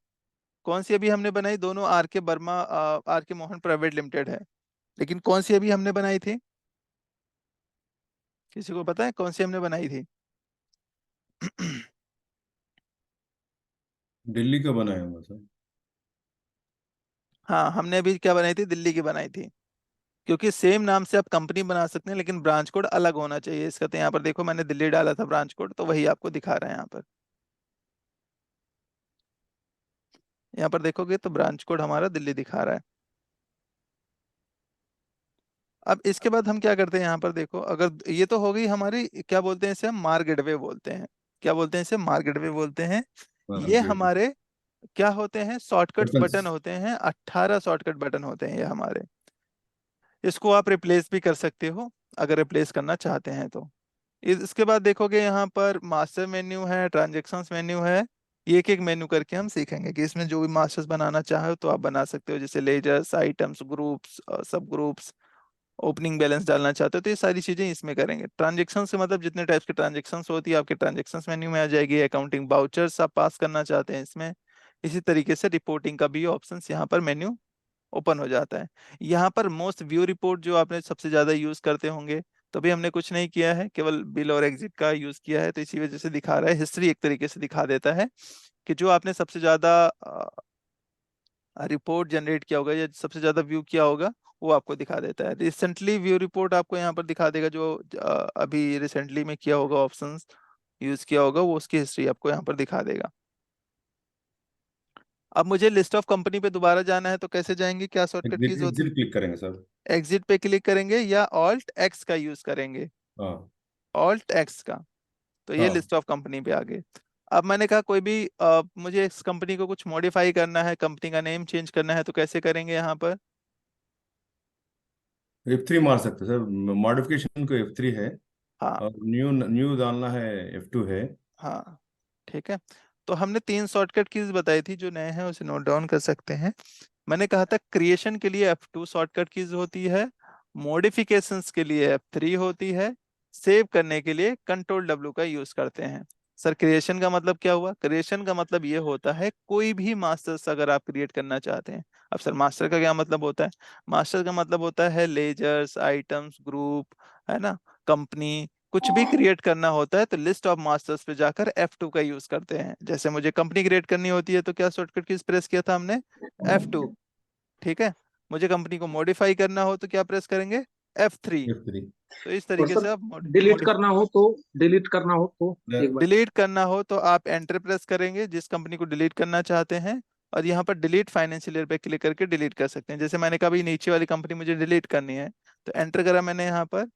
Speaker 2: कौन सी अभी हमने बनाई? दोनों आर के वर्मा, आर के मोहन प्राइवेट लिमिटेड है, लेकिन कौन सी अभी हमने बनाई थी? किसी को पता है कौन सी हमने बनाई थी?
Speaker 3: दिल्ली का बनाया हुआ सर।
Speaker 2: हाँ, हमने अभी क्या बनाई थी? दिल्ली की बनाई थी। क्योंकि सेम नाम से आप कंपनी बना सकते हैं लेकिन ब्रांच कोड अलग होना चाहिए इसका। तो यहाँ पर देखो मैंने दिल्ली डाला था ब्रांच कोड, तो वही आपको दिखा रहा है यहाँ पर। यहाँ पर देखोगे तो ब्रांच कोड हमारा दिल्ली दिखा रहा है। अब इसके बाद हम क्या करते हैं, यहाँ पर देखो, अगर ये तो हो गई हमारी, क्या बोलते हैं इसे? हम मार गेटवे बोलते हैं। क्या बोलते हैं इसे? मार गेटवे बोलते हैं। ये
Speaker 3: गेट
Speaker 2: हमारे क्या होते हैं? Shortcuts
Speaker 3: buttons.
Speaker 2: बटन होते हैं, 18 शॉर्टकट बटन होते हैं ये हमारे। इसको आप रिप्लेस भी कर सकते हो अगर रिप्लेस करना चाहते हैं तो। इसके बाद देखोगे यहाँ पर मास्टर मेन्यू है, ट्रांजेक्शन्स मेन्यू है। ये एक एक मेन्यू करके हम सीखेंगे कि इसमें जो भी मास्टर्स बनाना चाहे तो आप बना सकते हो, जैसे लेजर्स, आइटम्स, ग्रुप्स, सब ग्रुप्स, ओपनिंग बैलेंस डालना चाहते हो तो ये सारी चीजें इसमें करेंगे। ट्रांजेक्शन से मतलब जितने टाइप्स के ट्रांजेक्शन्स होती है आपके ट्रांजेक्शन्स मेन्यू में आ जाएगी। अकाउंटिंग बाउचर्स आप पास करना चाहते हैं इसमें। इसी तरीके से रिपोर्टिंग का भी ऑप्शन यहाँ पर मेन्यू ओपन हो जाता है। यहाँ पर मोस्ट व्यू रिपोर्ट जो आपने सबसे ज्यादा यूज करते होंगे, तो भी हमने कुछ नहीं किया है, केवल बिल और एग्जिट का यूज किया है, तो इसी वजह से दिखा रहा है। हिस्ट्री एक तरीके से दिखा देता है कि जो आपने सबसे ज्यादा रिपोर्ट जनरेट किया होगा या सबसे ज्यादा व्यू किया होगा वो आपको दिखा देता है। रिसेंटली व्यू रिपोर्ट आपको यहाँ पर दिखा देगा, जो अभी रिसेंटली में किया होगा, ऑप्शंस यूज किया होगा, वो उसकी हिस्ट्री आपको यहाँ पर दिखा देगा। अब मुझे लिस्ट ऑफ कंपनी पे दोबारा जाना है तो कैसे जाएंगे? क्या शॉर्टकट
Speaker 3: एग्जिट
Speaker 2: कीज होती?
Speaker 3: एग्जिट क्लिक करेंगे सर।
Speaker 2: एग्जिट पे क्लिक करेंगे या ऑल्ट एक्स का यूज करेंगे?
Speaker 3: हाँ
Speaker 2: ऑल्ट एक्स का। तो ये
Speaker 3: हाँ।
Speaker 2: लिस्ट ऑफ कंपनी पे आ गए। अब मैंने कहा कोई भी मुझे इस कंपनी को कुछ मॉडिफाई करना है, कंपनी का नेम चेंज करना है, तो कैसे करेंगे यहाँ पर?
Speaker 3: F3 मार सकते हैं सर, मॉडिफिकेशन को F3 है,
Speaker 2: हाँ
Speaker 3: और न्यू न्यू डालना है F2 है।
Speaker 2: हाँ, ठीक है। तो हमने 3 शॉर्टकट कीज बताई थी, जो नए हैं उसे नोट डाउन कर सकते हैं। मैंने कहा था क्रिएशन के लिए F2 शॉर्टकट कीज होती है, मॉडिफिकेशंस के लिए F3 होती है, सेव करने के लिए Ctrl W का यूज करते हैं। सर क्रिएशन का मतलब क्या हुआ? क्रिएशन का मतलब ये होता है कोई भी मास्टर्स अगर आप क्रिएट करना चाहते हैं। अब सर मास्टर का क्या मतलब होता है? मास्टर का मतलब होता है लेजर्स, आइटम्स, ग्रुप, है ना, कंपनी, कुछ भी क्रिएट करना होता है तो लिस्ट ऑफ मास्टर्स पे जाकर F2 का यूज करते हैं। जैसे मुझे कंपनी क्रिएट करनी होती है तो क्या शॉर्टकट कीज प्रेस किया था हमने? F2। ठीक है। मुझे कंपनी को मॉडिफाई करना हो तो क्या प्रेस करेंगे? F3।
Speaker 3: F3।
Speaker 2: तो इस
Speaker 5: और
Speaker 2: तरीके
Speaker 5: सर
Speaker 2: से आप
Speaker 5: डिलीट करना हो तो, डिलीट करना हो तो एक बार।
Speaker 2: डिलीट करना हो तो आप एंटर प्रेस करेंगे, जिस कंपनी को डिलीट करना चाहते हैं और यहाँ पर डिलीट फाइनेंशियल ईयर पे क्लिक करके डिलीट कर सकते हैं। जैसे मैंने कहा भाई नीचे वाली कंपनी मुझे डिलीट करनी है, तो एंटर करा मैंने यहाँ पर,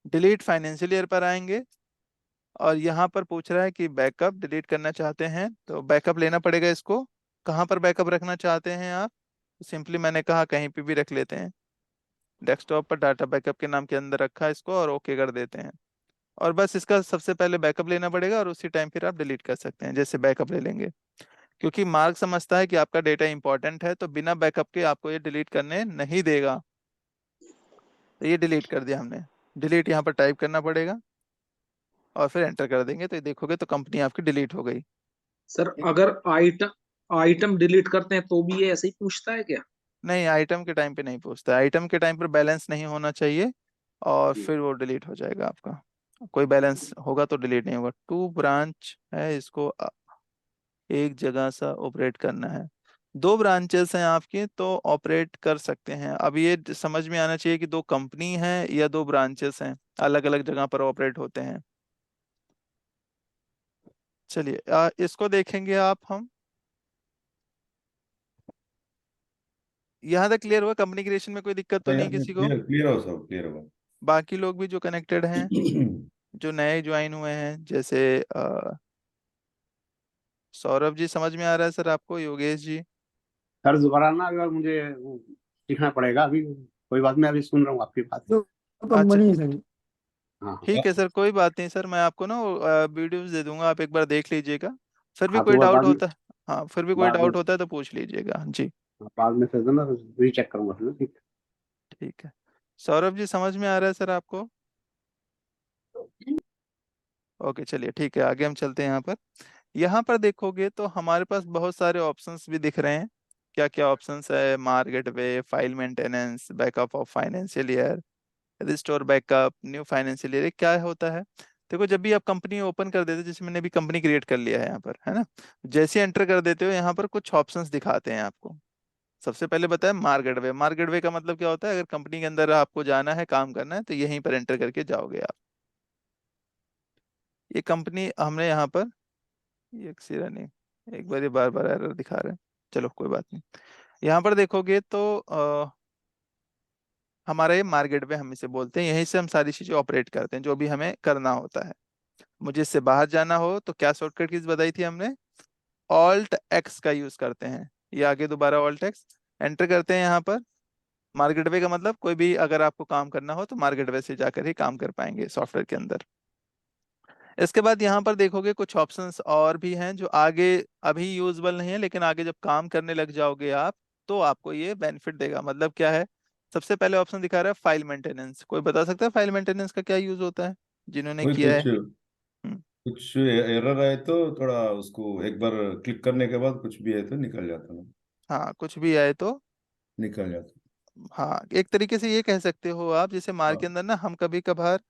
Speaker 2: डिलीट फाइनेंशियल ईयर पर आएंगे और यहाँ पर पूछ रहा है कि बैकअप डिलीट करना चाहते हैं, तो बैकअप लेना पड़ेगा इसको। कहाँ पर बैकअप रखना चाहते हैं आप? सिंपली मैंने कहा कहीं पे भी रख लेते हैं, डेस्कटॉप पर डाटा बैकअप के नाम के अंदर रखा है इसको और ओके कर देते हैं। और बस इसका सबसे पहले बैकअप लेना पड़ेगा और उसी टाइम फिर आप डिलीट कर सकते हैं जैसे बैकअप ले लेंगे। क्योंकि मार्क समझता है कि आपका डेटा इंपॉर्टेंट है, तो बिना बैकअप के आपको ये डिलीट करने नहीं देगा। तो ये डिलीट कर दिया हमने, डिलीट यहाँ पर टाइप करना पड़ेगा और फिर एंटर कर देंगे, तो ये देखोगे तो कंपनी आपकी डिलीट हो गई।
Speaker 5: सर अगर आइटम आइटम डिलीट करते हैं तो भी ये ऐसे ही पूछता है क्या?
Speaker 2: नहीं, आइटम के टाइम पे नहीं पूछता, आइटम के टाइम पर बैलेंस नहीं होना चाहिए और
Speaker 5: जी।
Speaker 2: फिर वो डिलीट हो जाएगा आपका। कोई बैलेंस होगा तो डिलीट नहीं होगा। टू ब्रांच है, इसको एक जगह से ऑपरेट करना है। दो ब्रांचेस हैं आपकी तो ऑपरेट कर सकते हैं। अब ये समझ में आना चाहिए कि दो कंपनी है या दो ब्रांचेस हैं, अलग अलग जगह पर ऑपरेट होते हैं। चलिए इसको देखेंगे आप हम। यहाँ तक क्लियर हुआ? कंपनी क्रिएशन में कोई दिक्कत तो नहीं किसी को?
Speaker 3: क्लियर क्लियर हो, सब क्लियर हो।
Speaker 2: बाकी लोग भी जो कनेक्टेड हैं, जो नए ज्वाइन हुए हैं, जैसे सौरभ जी समझ में आ रहा है सर आपको? योगेश जी?
Speaker 4: सर दोबारा ना अगर मुझे वो सीखना पड़ेगा अभी, कोई बात नहीं, अभी सुन रहा हूँ आपकी बात।
Speaker 1: तो
Speaker 2: अच्छा
Speaker 1: कंपनी है सर।
Speaker 4: हाँ
Speaker 2: ठीक है सर, कोई बात नहीं सर, मैं आपको ना वीडियोस दे दूंगा, आप एक बार देख लीजिएगा। फिर भी
Speaker 4: हाँ, तो
Speaker 2: कोई
Speaker 4: वह
Speaker 2: डाउट
Speaker 4: बाद में,
Speaker 2: होता है, हाँ फिर भी कोई
Speaker 4: बाद में
Speaker 2: डाउट होता है तो पूछ लीजिएगा जी।
Speaker 4: बाद में फिर ना रीचेक करूंगा फिर, ठीक
Speaker 2: ठीक है, सौरभ जी समझ में आ रहा है सर आपको? ओके चलिए ठीक है, आगे हम चलते हैं। यहाँ पर देखोगे तो हमारे पास बहुत सारे ऑप्शंस भी दिख रहे हैं। क्या क्या ऑप्शंस है? Market way, file maintenance, backup of financial year, restore backup, new financial year. क्या होता है? देखो जब भी आप कंपनी ओपन कर देते हो, जैसे मैंने अभी कंपनी क्रिएट कर लिया है यहाँ पर, है ना, जैसे एंटर कर देते हो यहाँ पर कुछ ऑप्शंस दिखाते हैं आपको। सबसे पहले बताया मार्केट वे। मार्केट वे का मतलब क्या होता है? अगर कंपनी के अंदर आपको जाना है, काम करना है, तो यहीं पर एंटर करके जाओगे आप। ये कंपनी हमने यहाँ पर, ये एक्सीरा नहीं, एक बार ये बार बार एरर दिखा रहे हैं, चलो कोई बात नहीं। यहाँ पर देखोगे तो हमारा ये मार्केट वे हम इसे बोलते हैं, यहीं से हम सारी चीजें ऑपरेट करते हैं जो भी हमें करना होता है। मुझे इससे बाहर जाना हो तो क्या शॉर्टकट कीज बताई थी हमने? ऑल्ट एक्स का यूज करते हैं। ये आगे दोबारा ऑल्ट एक्स एंटर करते हैं यहाँ पर। मार्केट वे का मतलब कोई भी अगर आपको काम करना हो तो मार्केट वे से जाकर ही काम कर पाएंगे सॉफ्टवेयर के अंदर। इसके बाद यहाँ पर देखोगे कुछ ऑप्शंस और भी हैं जो आगे अभी यूजबल नहीं है, लेकिन आगे जब काम करने लग जाओगे आप तो आपको ये बेनिफिट देगा। मतलब क्या है? सबसे पहले ऑप्शन दिखा रहा है फाइल मेंटेनेंस। कोई बता सकता है फाइल मेंटेनेंस का क्या यूज होता है जिन्होंने
Speaker 3: वही
Speaker 2: किया है?
Speaker 3: कुछ
Speaker 2: हम्म,
Speaker 3: कुछ एरर आए तो थोड़ा उसको एक बार क्लिक करने के बाद कुछ भी है तो निकल जाता ना,
Speaker 2: हाँ कुछ भी आए तो,
Speaker 3: निकल जाता।
Speaker 2: हाँ एक तरीके से ये कह सकते हो आप, जैसे मार के
Speaker 3: हाँ,
Speaker 2: अंदर ना हम कभी कभार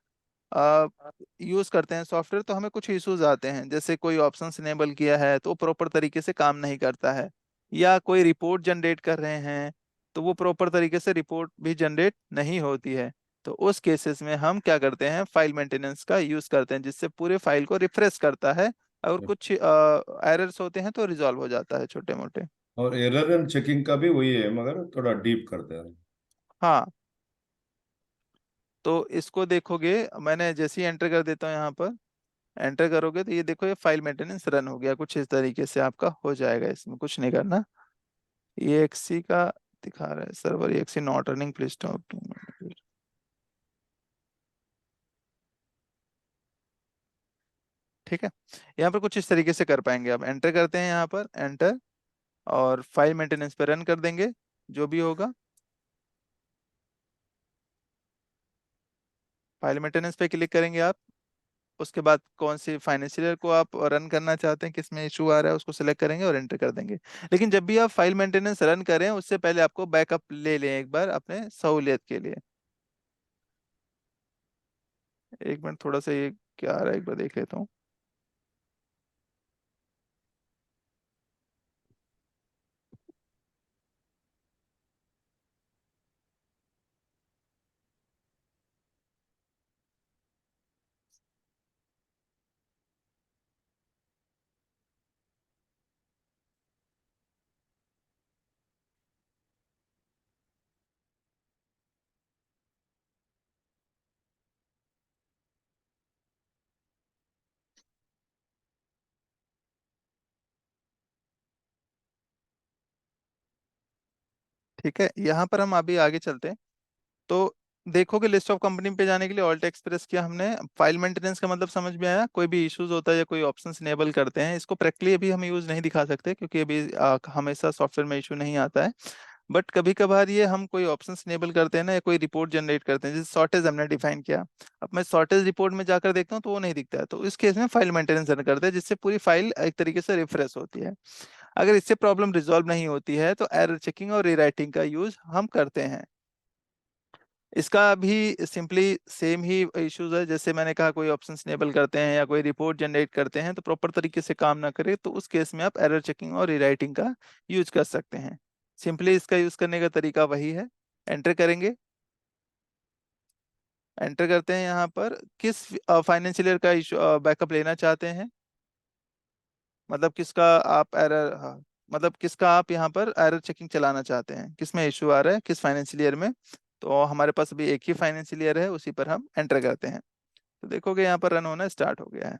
Speaker 2: यूज करते हैं सॉफ्टवेयर तो हमें कुछ इश्यूज आते हैं, जैसे कोई ऑप्शंस इनेबल किया है तो प्रॉपर तरीके से काम नहीं करता है, या कोई रिपोर्ट जनरेट कर रहे हैं तो वो प्रॉपर तरीके से रिपोर्ट भी जनरेट नहीं होती है। तो उस केसेस में हम क्या करते हैं? फाइल मेंटेनेंस का यूज करते हैं, जिससे पूरे फाइल को रिफ्रेश करता है। अगर कुछ एरर्स होते हैं तो रिजॉल्व हो जाता है छोटे मोटे।
Speaker 3: और एरर एंड चेकिंग का भी वही है मगर थोड़ा डीप करता है।
Speaker 2: हाँ तो इसको देखोगे, मैंने जैसे ही एंटर कर देता हूँ यहाँ पर, एंटर करोगे तो ये देखो ये फाइल मेंटेनेंस रन हो गया। कुछ इस तरीके से आपका हो जाएगा, इसमें कुछ नहीं करना। ये एक्सी का दिखा रहा है सर्वर एक्सी नॉट रनिंग प्लीज स्टॉप। ठीक है, यहाँ पर कुछ इस तरीके से कर पाएंगे आप। एंटर करते हैं यहाँ पर, एंटर, और फाइल मेंटेनेंस पे रन कर देंगे जो भी होगा। फाइल मेंटेनेंस पे क्लिक करेंगे आप। उसके बाद कौन सी फाइनेंशियल ईयर को आप रन करना चाहते हैं, किसमें इशू आ रहा है, उसको सेलेक्ट करेंगे और एंटर कर देंगे। लेकिन जब भी आप फाइल मेंटेनेंस रन करें उससे पहले आपको बैकअप ले लें एक बार अपने सहूलियत के लिए। एक मिनट, थोड़ा सा ये क्या आ रहा है एक बार देख लेता हूँ। ठीक है, यहाँ पर हम अभी आगे चलते हैं। तो देखोगे लिस्ट ऑफ कंपनी पे जाने के लिए ऑल्ट एक्स प्रेस किया हमने। फाइल मेंटेनेंस का मतलब समझ में आया। कोई भी इश्यूज होता है या कोई ऑप्शंस इनेबल करते हैं, इसको प्रैक्टिकली अभी हम यूज नहीं दिखा सकते क्योंकि अभी हमेशा सॉफ्टवेयर में इशू नहीं आता है। बट कभी कभार ये हम कोई ऑप्शंस इनेबल करते हैं ना, या कोई रिपोर्ट जनरेट करते हैं, जैसे शॉर्टेज हमने डिफाइन किया। अब मैं शॉर्टेज रिपोर्ट में जाकर देखता हूँ तो वो नहीं दिखता है, तो इस केस में फाइल मेंटेनेंस रन करते हैं, जिससे पूरी फाइल एक तरीके से रिफ्रेश होती है। अगर इससे प्रॉब्लम रिजॉल्व नहीं होती है तो एरर चेकिंग और रीराइटिंग का यूज हम करते हैं। इसका भी सिंपली सेम ही इश्यूज है, जैसे मैंने कहा कोई ऑप्शन इनेबल करते हैं या कोई रिपोर्ट जनरेट करते हैं तो प्रॉपर तरीके से काम ना करे, तो उस केस में आप एरर चेकिंग और रीराइटिंग का यूज कर सकते हैं। सिंपली इसका यूज करने का तरीका वही है। एंटर करेंगे, एंटर करते हैं यहाँ पर किस फाइनेंशियल ईयर का इशू बैकअप लेना चाहते हैं, मतलब किसका आप एरर, हाँ, मतलब किसका आप यहाँ पर एरर चेकिंग चलाना चाहते हैं, किस में इशू आ रहा है, किस फाइनेंशियल ईयर में। तो हमारे पास अभी एक ही फाइनेंशियल ईयर है, उसी पर हम एंटर करते हैं। तो देखोगे यहाँ पर रन होना स्टार्ट हो गया है।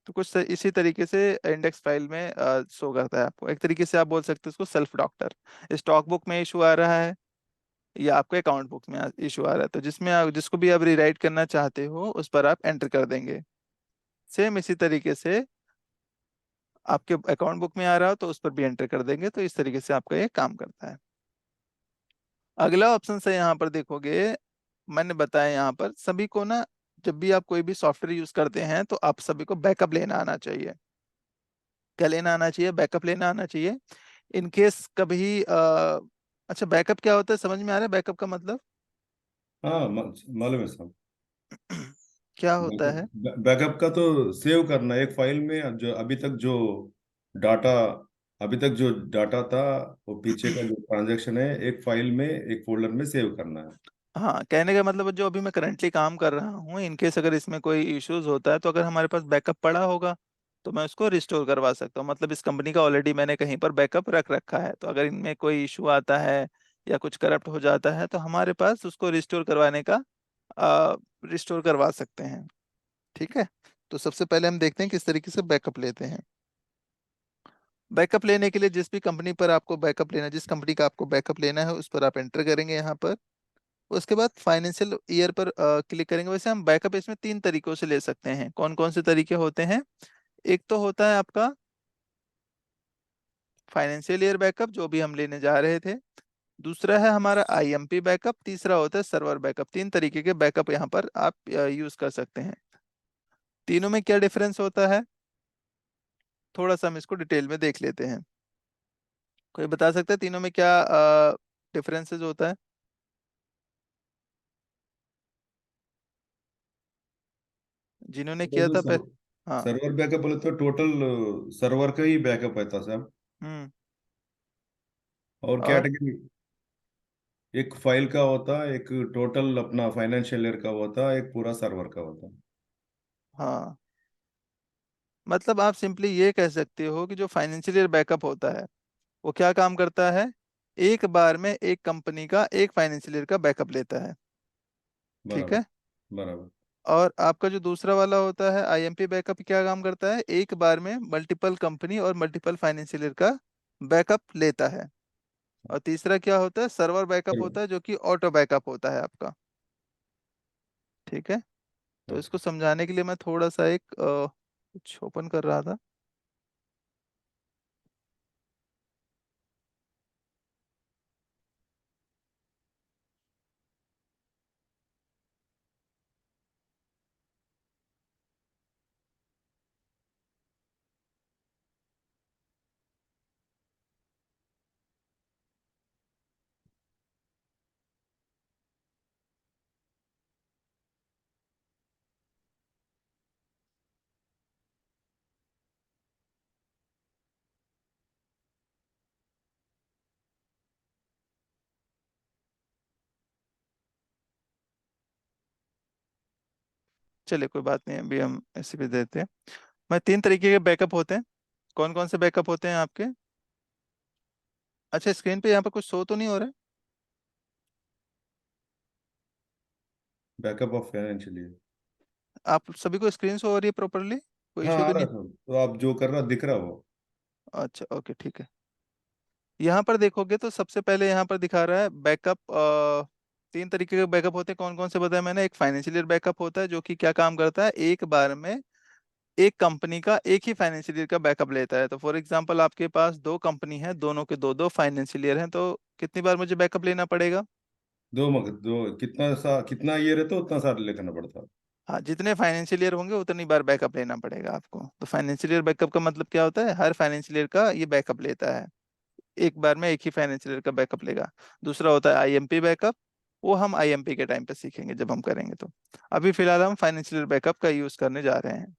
Speaker 2: तो कुछ इसी तरीके से इंडेक्स फाइल में शो करता है आपको। एक तरीके से आप बोल सकते हो इसको सेल्फ डॉक्टर। स्टॉक बुक में इशू आ रहा है या आपको अकाउंट बुक में इशू आ रहा है, तो जिसमें आप जिसको भी आप रीराइट करना चाहते हो उस पर आप एंटर कर देंगे। सेम इसी तरीके से आपके अकाउंट बुक में आ रहा हो तो उस पर भी एंटर कर देंगे, तो इस तरीके से आपका ये काम करता है। अगला ऑप्शन से यहाँ पर देखोगे, मैंने बताया यहाँ पर सभी को ना, जब भी आप कोई भी सॉफ्टवेयर यूज करते हैं तो आप सभी को बैकअप लेना आना चाहिए। क्या लेना आना चाहिए? बैकअप लेना आना चाहिए। इन केस कभी अच्छा, बैकअप क्या होता है समझ में आ रहा है? बैकअप का मतलब
Speaker 3: हाँ, मालूम है साहब।
Speaker 2: क्या होता है?
Speaker 3: बैकअप बैकअप का तो सेव करना एक फाइल में, जो डाटा अभी तक जो डाटा था, वो पीछे का जो ट्रांजैक्शन है, एक फाइल में, एक फोल्डर में सेव करना है।
Speaker 2: हाँ, कहने का मतलब जो अभी मैं करंटली काम कर रहा हूँ, इनकेस अगर इसमें कोई इश्यूज होता है तो अगर हमारे पास बैकअप पड़ा होगा तो मैं उसको रिस्टोर करवा सकता हूँ। मतलब इस कंपनी का ऑलरेडी मैंने कहीं पर बैकअप रख रखा है, तो अगर इनमें कोई इशू आता है या कुछ करप्ट हो जाता है तो हमारे पास उसको रिस्टोर करवाने का रिस्टोर करवा सकते हैं। ठीक है, तो सबसे पहले हम देखते हैं किस तरीके से बैकअप लेते हैं। बैकअप लेने के लिए जिस भी कंपनी पर आपको बैकअप लेना है, जिस कंपनी का आपको बैकअप लेना है उस पर आप एंटर करेंगे यहाँ पर। उसके बाद फाइनेंशियल ईयर पर क्लिक करेंगे। वैसे हम बैकअप इसमें 3 तरीकों से ले सकते हैं। कौन कौन से तरीके होते हैं? एक तो होता है आपका फाइनेंशियल ईयर बैकअप, जो भी हम लेने जा रहे थे। दूसरा है हमारा आईएमपी बैकअप। तीसरा होता है सर्वर बैकअप। 3 तरीके के बैकअप यहाँ पर आप यूज कर सकते हैं। तीनों में क्या डिफरेंस होता है, थोड़ा सा हम इसको डिटेल में देख लेते हैं। कोई बता सकता है तीनों में क्या डिफरेंसेस होता है? जिन्होंने
Speaker 3: तो
Speaker 2: किया
Speaker 3: जो
Speaker 2: था हाँ।
Speaker 3: सर्वर बैकअप बोले तो टोटल सर्वर का ही बैकअप रहता साहब।
Speaker 2: हम्म।
Speaker 3: और
Speaker 2: और
Speaker 3: कैटेगरी एक फाइल का होता, एक टोटल अपना फाइनेंशियल ईयर का होता, एक पूरा सर्वर का होता।
Speaker 2: हाँ, मतलब आप सिंपली ये कह सकते हो कि जो फाइनेंशियल ईयर बैकअप होता है वो क्या काम करता है, एक बार में एक कंपनी का एक फाइनेंशियल ईयर का बैकअप लेता है। ठीक
Speaker 3: बराबर,
Speaker 2: है।
Speaker 3: बराबर।
Speaker 2: और आपका जो दूसरा वाला होता है आईएमपी बैकअप, क्या काम करता है, एक बार में मल्टीपल कंपनी और मल्टीपल फाइनेंशियल ईयर का बैकअप लेता है। और तीसरा क्या होता है, सर्वर बैकअप होता है, जो कि ऑटो बैकअप होता है आपका। ठीक है, तो
Speaker 3: ओके।
Speaker 2: इसको समझाने के लिए मैं थोड़ा सा एक कुछ ओपन कर रहा था। चलिए कोई बात नहीं, अभी हम ऐसे भी देते हैं। मैं 3 तरीके के बैकअप होते हैं। कौन कौन से बैकअप होते हैं आपके? अच्छा, स्क्रीन पे यहाँ पर कुछ शो तो नहीं हो रहा है?
Speaker 3: Backup of financial year.
Speaker 2: आप सभी को स्क्रीन शो हो रही है प्रॉपरली? कोई
Speaker 3: हाँ,
Speaker 2: इशू
Speaker 3: आ
Speaker 2: तो
Speaker 3: रहा
Speaker 2: नहीं?
Speaker 3: है सब, तो आप जो कर रहा दिख रहा वो।
Speaker 2: अच्छा, ओके, ठीक है। यहाँ पर देखोगे तो सबसे पहले यहाँ पर दिखा रहा है बैकअप। 3 तरीके के बैकअप होते हैं, कौन कौन से बताया मैंने। एक फाइनेंशियल ईयर बैकअप होता है जो कि क्या काम करता है, एक बार में एक कंपनी का एक ही फाइनेंशियल ईयर का बैकअप लेता है। तो फॉर एग्जांपल आपके पास 2 कंपनी है, दोनों के दो दो फाइनेंशियल ईयर हैं, तो कितनी बार मुझे बैकअप लेना पड़ेगा।
Speaker 3: दो कितना ईयर है तो उतना साल लेना पड़ता।
Speaker 2: हाँ, जितने फाइनेंशियल ईयर होंगे उतनी बार बैकअप लेना पड़ेगा आपको। तो फाइनेंशियल ईयर बैकअप का मतलब क्या होता है, हर फाइनेंशियल ईयर का ये बैकअप लेता है, एक बार में एक ही फाइनेंशियल ईयर का बैकअप लेगा। दूसरा होता है आईएमपी बैकअप, वो हम आईएमपी के टाइम पे सीखेंगे जब हम करेंगे। तो अभी फिलहाल हम फाइनेंशियल ईयर बैकअप का यूज करने जा रहे हैं।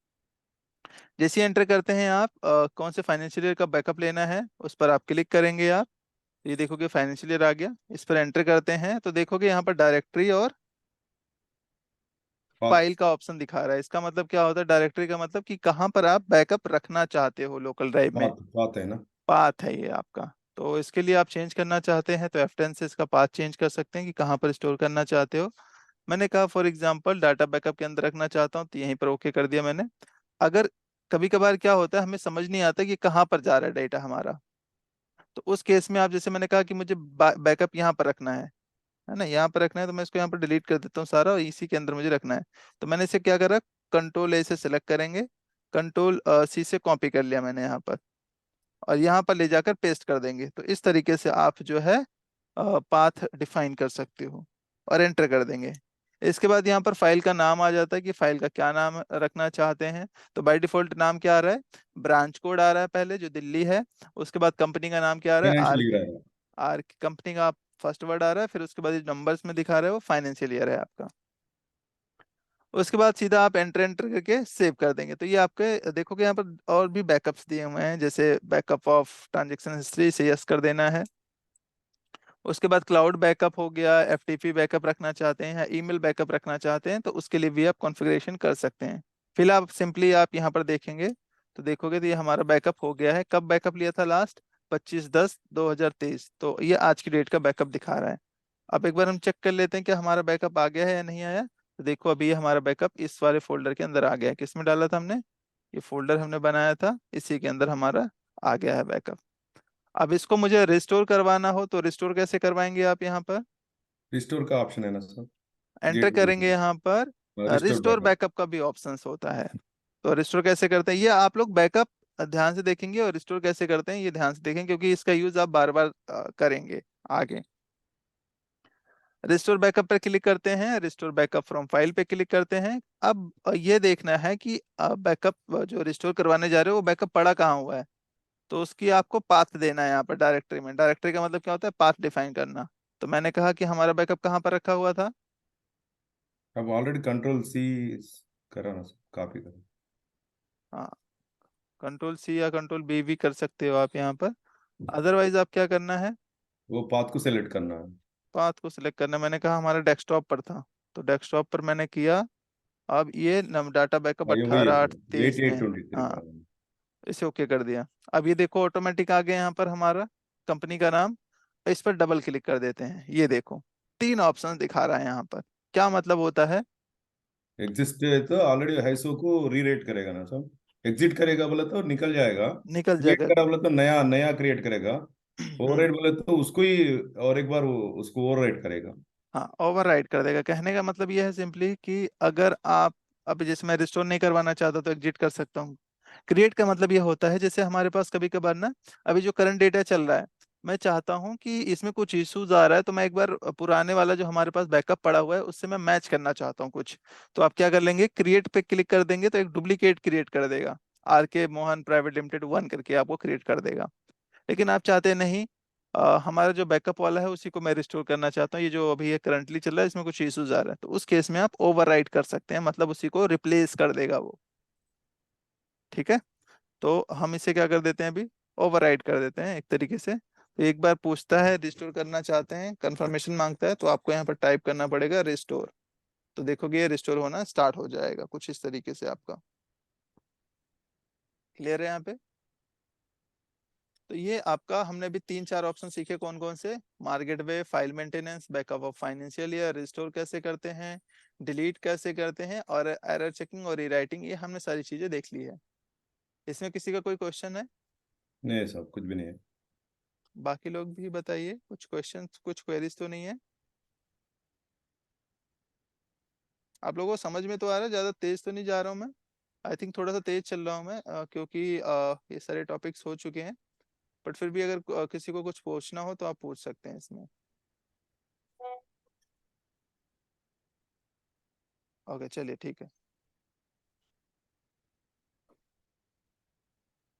Speaker 2: जैसे एंटर करते हैं आप कौन से फाइनेंशियल ईयर का बैकअप लेना है, उस पर आप क्लिक करेंगे। आप ये देखोगे फाइनेंशियल ईयर आ गया, इस पर एंटर करते हैं तो देखोगे यहाँ पर डायरेक्टरी और
Speaker 3: बात
Speaker 2: फाइल का ऑप्शन दिखा रहा है। इसका मतलब क्या होता है, डायरेक्टरी का मतलब कि कहाँ पर आप बैकअप रखना चाहते हो लोकल ड्राइव में।
Speaker 3: बात बात है ना।
Speaker 2: पाथ है ये आपका। तो इसके लिए आप चेंज करना चाहते हैं तो F10 से इसका पाथ चेंज कर सकते हैं कि कहाँ पर स्टोर करना चाहते हो। मैंने कहा फॉर एग्जांपल डाटा बैकअप के अंदर रखना चाहता हूँ, तो यहीं पर ओके कर दिया मैंने। अगर कभी कभार क्या होता है, हमें समझ नहीं आता कि कहाँ पर जा रहा है डेटा हमारा, तो उस केस में आप, जैसे मैंने कहा कि मुझे बैकअप यहाँ पर रखना है ना, यहाँ पर रखना है, तो मैं इसको यहाँ पर डिलीट कर देता हूँ सारा और इसी के अंदर मुझे रखना है। तो मैंने इसे क्या करा, कंट्रोल A से सेलेक्ट करेंगे, कंट्रोल C से कॉपी कर लिया मैंने यहाँ पर, और यहाँ पर ले जाकर पेस्ट कर देंगे। तो इस तरीके से आप जो है पाथ डिफाइन कर सकते हो और एंटर कर देंगे। इसके बाद यहाँ पर फाइल का नाम आ जाता है कि फाइल का क्या नाम रखना चाहते हैं। तो बाय डिफॉल्ट नाम क्या आ रहा है, ब्रांच कोड आ रहा है पहले जो दिल्ली है, उसके बाद कंपनी का नाम क्या आ रहा है,
Speaker 3: फाइनेंशियल
Speaker 2: आर
Speaker 3: ईयर है।
Speaker 2: आर कंपनी का फर्स्ट वर्ड आ रहा है, फिर उसके बाद नंबर्स में दिखा रहा है वो फाइनेंशियल ईयर है आपका। उसके बाद सीधा आप एंटर एंटर करके सेव कर देंगे। तो ये आपके देखोगे यहाँ पर और भी बैकअप्स दिए हुए हैं, जैसे बैकअप ऑफ ट्रांजेक्शन हिस्ट्री से यस कर देना है। उसके बाद क्लाउड बैकअप हो गया, एफटीपी बैकअप रखना चाहते हैं या ईमेल बैकअप रखना चाहते हैं तो उसके लिए भी आप कॉन्फ़िगरेशन कर सकते हैं। फिलहाल सिंपली आप यहाँ पर देखेंगे तो देखोगे तो ये हमारा बैकअप हो गया है। कब बैकअप लिया था लास्ट, 25/10/2023, तो ये आज की डेट का बैकअप दिखा रहा है। अब एक बार हम चेक कर लेते हैं कि हमारा बैकअप आ गया है या नहीं आया। तो देखो अभी ये हमारा बैकअप इस वाले फोल्डर के अंदर आ गया है। किसमें डाला था हमने, ये फोल्डर हमने बनाया था, इसी के अंदर हमारा आ गया है बैकअप। अब इसको मुझे रिस्टोर करवाना हो तो रिस्टोर कैसे करवाएंगे, आप यहाँ पर
Speaker 3: रिस्टोर का ऑप्शन है ना सर।
Speaker 2: एंटर
Speaker 3: गेट
Speaker 2: करेंगे, यहाँ पर
Speaker 3: रिस्टोर
Speaker 2: रिस्टोर
Speaker 3: बैकअप।
Speaker 2: बैकअप का भी ऑप्शंस होता है। तो रिस्टोर कैसे करते हैं ये आप लोग बैकअप ध्यान से देखेंगे, और रिस्टोर कैसे करते हैं ये ध्यान से देखें, क्योंकि इसका यूज आप बार बार करेंगे आगे। रिस्टोर बैकअप पर क्लिक करते हैं, रिस्टोर बैकअप फ्रॉम फाइल पे क्लिक करते हैं। अब ये देखना है कि बैकअप जो रिस्टोर करवाने जा रहे हो वो बैकअप पड़ा कहाँ हुआ है। तो उसकी आपको पाथ देना है यहाँ पर डायरेक्टरी में। डायरेक्टरी का मतलब क्या होता है, पाथ डिफाइन करना। तो मैंने कहा कि हमारा बैकअप कहाँ पर रखा हुआ था।
Speaker 3: अब ऑलरेडी कंट्रोल C करा ना सर, कॉपी करा।
Speaker 2: हाँ, कंट्रोल C या कंट्रोल B भी कर सकते हो आप यहाँ पर। अदरवाइज आप क्या करना है,
Speaker 3: वो पाथ को सेलेक्ट करना है।
Speaker 2: पाथ को सिलेक्ट करना। मैंने कहा हमारा डेस्कटॉप पर था, तो डेस्कटॉप पर मैंने किया। अब ये डाटा बैकअप
Speaker 3: हाँ, ये वही है
Speaker 2: अट्ठारह आठ
Speaker 3: सर,
Speaker 2: तेईस
Speaker 3: एट
Speaker 2: में
Speaker 3: एट
Speaker 2: है।
Speaker 3: ट्वेंटी थ्री
Speaker 2: हाँ,
Speaker 3: का।
Speaker 2: इसे ओके कर दिया। अब ये देखो ऑटोमेटिक आ गया यहाँ पर हमारा कंपनी का नाम। इस पर डबल क्लिक कर देते हैं, ये देखो 3 ऑप्शन दिखा रहा है यहाँ पर। क्या मतलब होता है,
Speaker 3: एग्जिस्ट है तो ऑलरेडी हाइसो को रीरेट करेगा ना सर। एग्जिट करेगा बोले तो निकल जाएगा।
Speaker 2: निकल
Speaker 3: क्रिएट
Speaker 2: जाएगा।
Speaker 3: करा बोले तो नया नया क्रिएट करेगा। ओवरराइट बोले तो उसको ही और एक बार वो उसको ओवरराइट करेगा।
Speaker 2: हाँ, ओवरराइड कर देगा। कहने का मतलब ये है सिंपली कि अगर आप, अब जैसे मैं रिस्टोर नहीं करवाना चाहता तो एग्जिट कर सकता हूँ। क्रिएट का मतलब ये होता है, जैसे हमारे पास कभी कभार ना, अभी जो करंट डेटा चल रहा है, मैं चाहता हूँ कि इसमें कुछ इश्यूज आ रहा है, तो मैं एक बार पुराने वाला जो हमारे पास बैकअप पड़ा हुआ है उससे मैं मैच करना चाहता हूँ कुछ। तो आप क्या कर लेंगे, क्रिएट पे क्लिक कर देंगे तो एक डुप्लीकेट क्रिएट कर देगा, RK मोहन प्राइवेट लिमिटेड 1 करके आपको क्रिएट कर देगा। लेकिन आप चाहते नहीं, हमारा जो बैकअप वाला है उसी को मैं रिस्टोर करना चाहता हूँ, ये जो अभी ये करंटली चल रहा है इसमें कुछ इश्यूज आ रहा है, तो उस केस में आप ओवरराइट कर सकते हैं, मतलब उसी को रिप्लेस कर देगा वो। ठीक है, तो हम इसे क्या कर देते हैं अभी, ओवरराइट कर देते हैं एक तरीके से। तो एक बार पूछता है रिस्टोर करना चाहते हैं, कंफर्मेशन मांगता है, तो आपको यहाँ पर टाइप करना पड़ेगा रिस्टोर। तो देखोगे ये रिस्टोर होना स्टार्ट हो जाएगा कुछ इस तरीके से आपका। क्लियर है यहाँ पे। तो ये आपका हमने अभी 3-4 ऑप्शन सीखे, कौन कौन से, market way, file maintenance, backup of financial year, restore कैसे करते हैं, डिलीट कैसे करते हैं, और एरर चेकिंग और रीराइटिंग, ये हमने सारी चीजें देख ली है। इसमें किसी का कोई क्वेश्चन है।
Speaker 3: नहीं सब कुछ भी नहीं है।
Speaker 2: बाकी लोग भी बताइए, कुछ क्वेश्चन कुछ क्वेरीज तो नहीं है? आप लोगों को समझ में तो आ रहा है? ज्यादा तेज तो नहीं जा रहा हूँ मैं? आई थिंक थोड़ा सा तेज चल रहा हूँ मैं, क्योंकि ये सारे टॉपिक्स हो चुके हैं। बट फिर भी अगर किसी को कुछ पूछना हो तो आप पूछ सकते हैं इसमें। ओके चलिए ठीक है।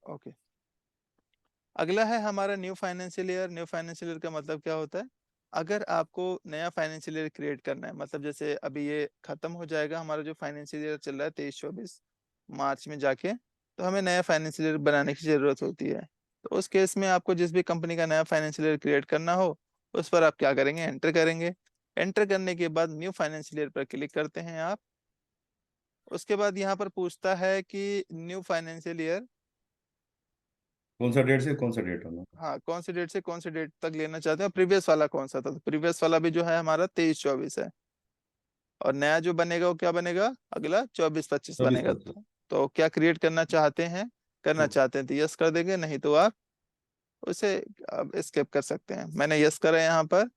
Speaker 2: ओके, अगला है हमारा new financial year. New financial year का मतलब क्या होता है? अगर आपको नया फाइनेंशियल ईयर क्रिएट करना है, मतलब जैसे अभी ये खत्म हो जाएगा हमारा जो फाइनेंशियल ईयर चल रहा है 23-24 मार्च में जाके, तो हमें नया फाइनेंशियल ईयर बनाने की जरूरत होती है। तो उस केस में आपको जिस भी कंपनी का नया फाइनेंशियल ईयर क्रिएट करना हो, उस पर आप क्या करेंगे? एंटर करेंगे। एंटर करने के बाद न्यू फाइनेंशियल ईयर पर क्लिक करते हैं आप। उसके बाद यहाँ पर पूछता है कि न्यू फाइनेंशियल ईयर,
Speaker 3: कौन सा डेट से कौन सा डेट होना?
Speaker 2: हाँ कौन सी डेट से कौन सी डेट तक लेना चाहते हैं, प्रीवियस वाला कौन सा था? तो प्रीवियस वाला भी जो है हमारा 23-24 है, और नया जो बनेगा वो क्या बनेगा? अगला 24-25
Speaker 3: चौबीस
Speaker 2: बनेगा।
Speaker 3: पच्चीस
Speaker 2: तो क्या क्रिएट करना चाहते हैं? करना चाहते हैं तो यस कर देंगे, नहीं तो आप उसे अब स्किप कर सकते हैं। मैंने यस करा यहाँ पर।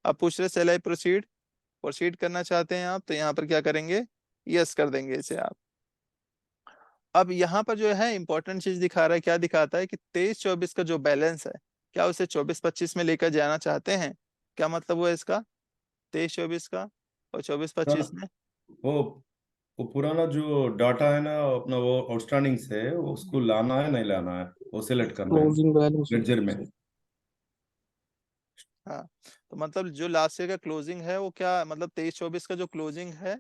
Speaker 2: अब पूछ रहे सेल आई प्रोसीड, प्रोसीड करना चाहते हैं आप, तो यहाँ पर क्या करेंगे? यस कर देंगे इसे आप। अब यहाँ पर जो है इंपॉर्टेंट चीज दिखा रहा है, क्या दिखाता है कि 23-24 का जो बैलेंस है, क्या उसे 24-25 में लेकर जाना चाहते हैं? क्या मतलब हुआ इसका? 23-24 का और 24-25 में।
Speaker 3: वो वो पुराना जो डाटा है ना अपना, वो आउटस्टैंडिंग से वो उसको लाना है नहीं लाना है, वो सिलेक्ट करना है
Speaker 5: क्लोजिंग बैलेंस।
Speaker 3: लेडजर में।
Speaker 2: हाँ, तो मतलब जो लास्ट ईयर का क्लोजिंग है वो क्या मतलब 23-24 का जो क्लोजिंग है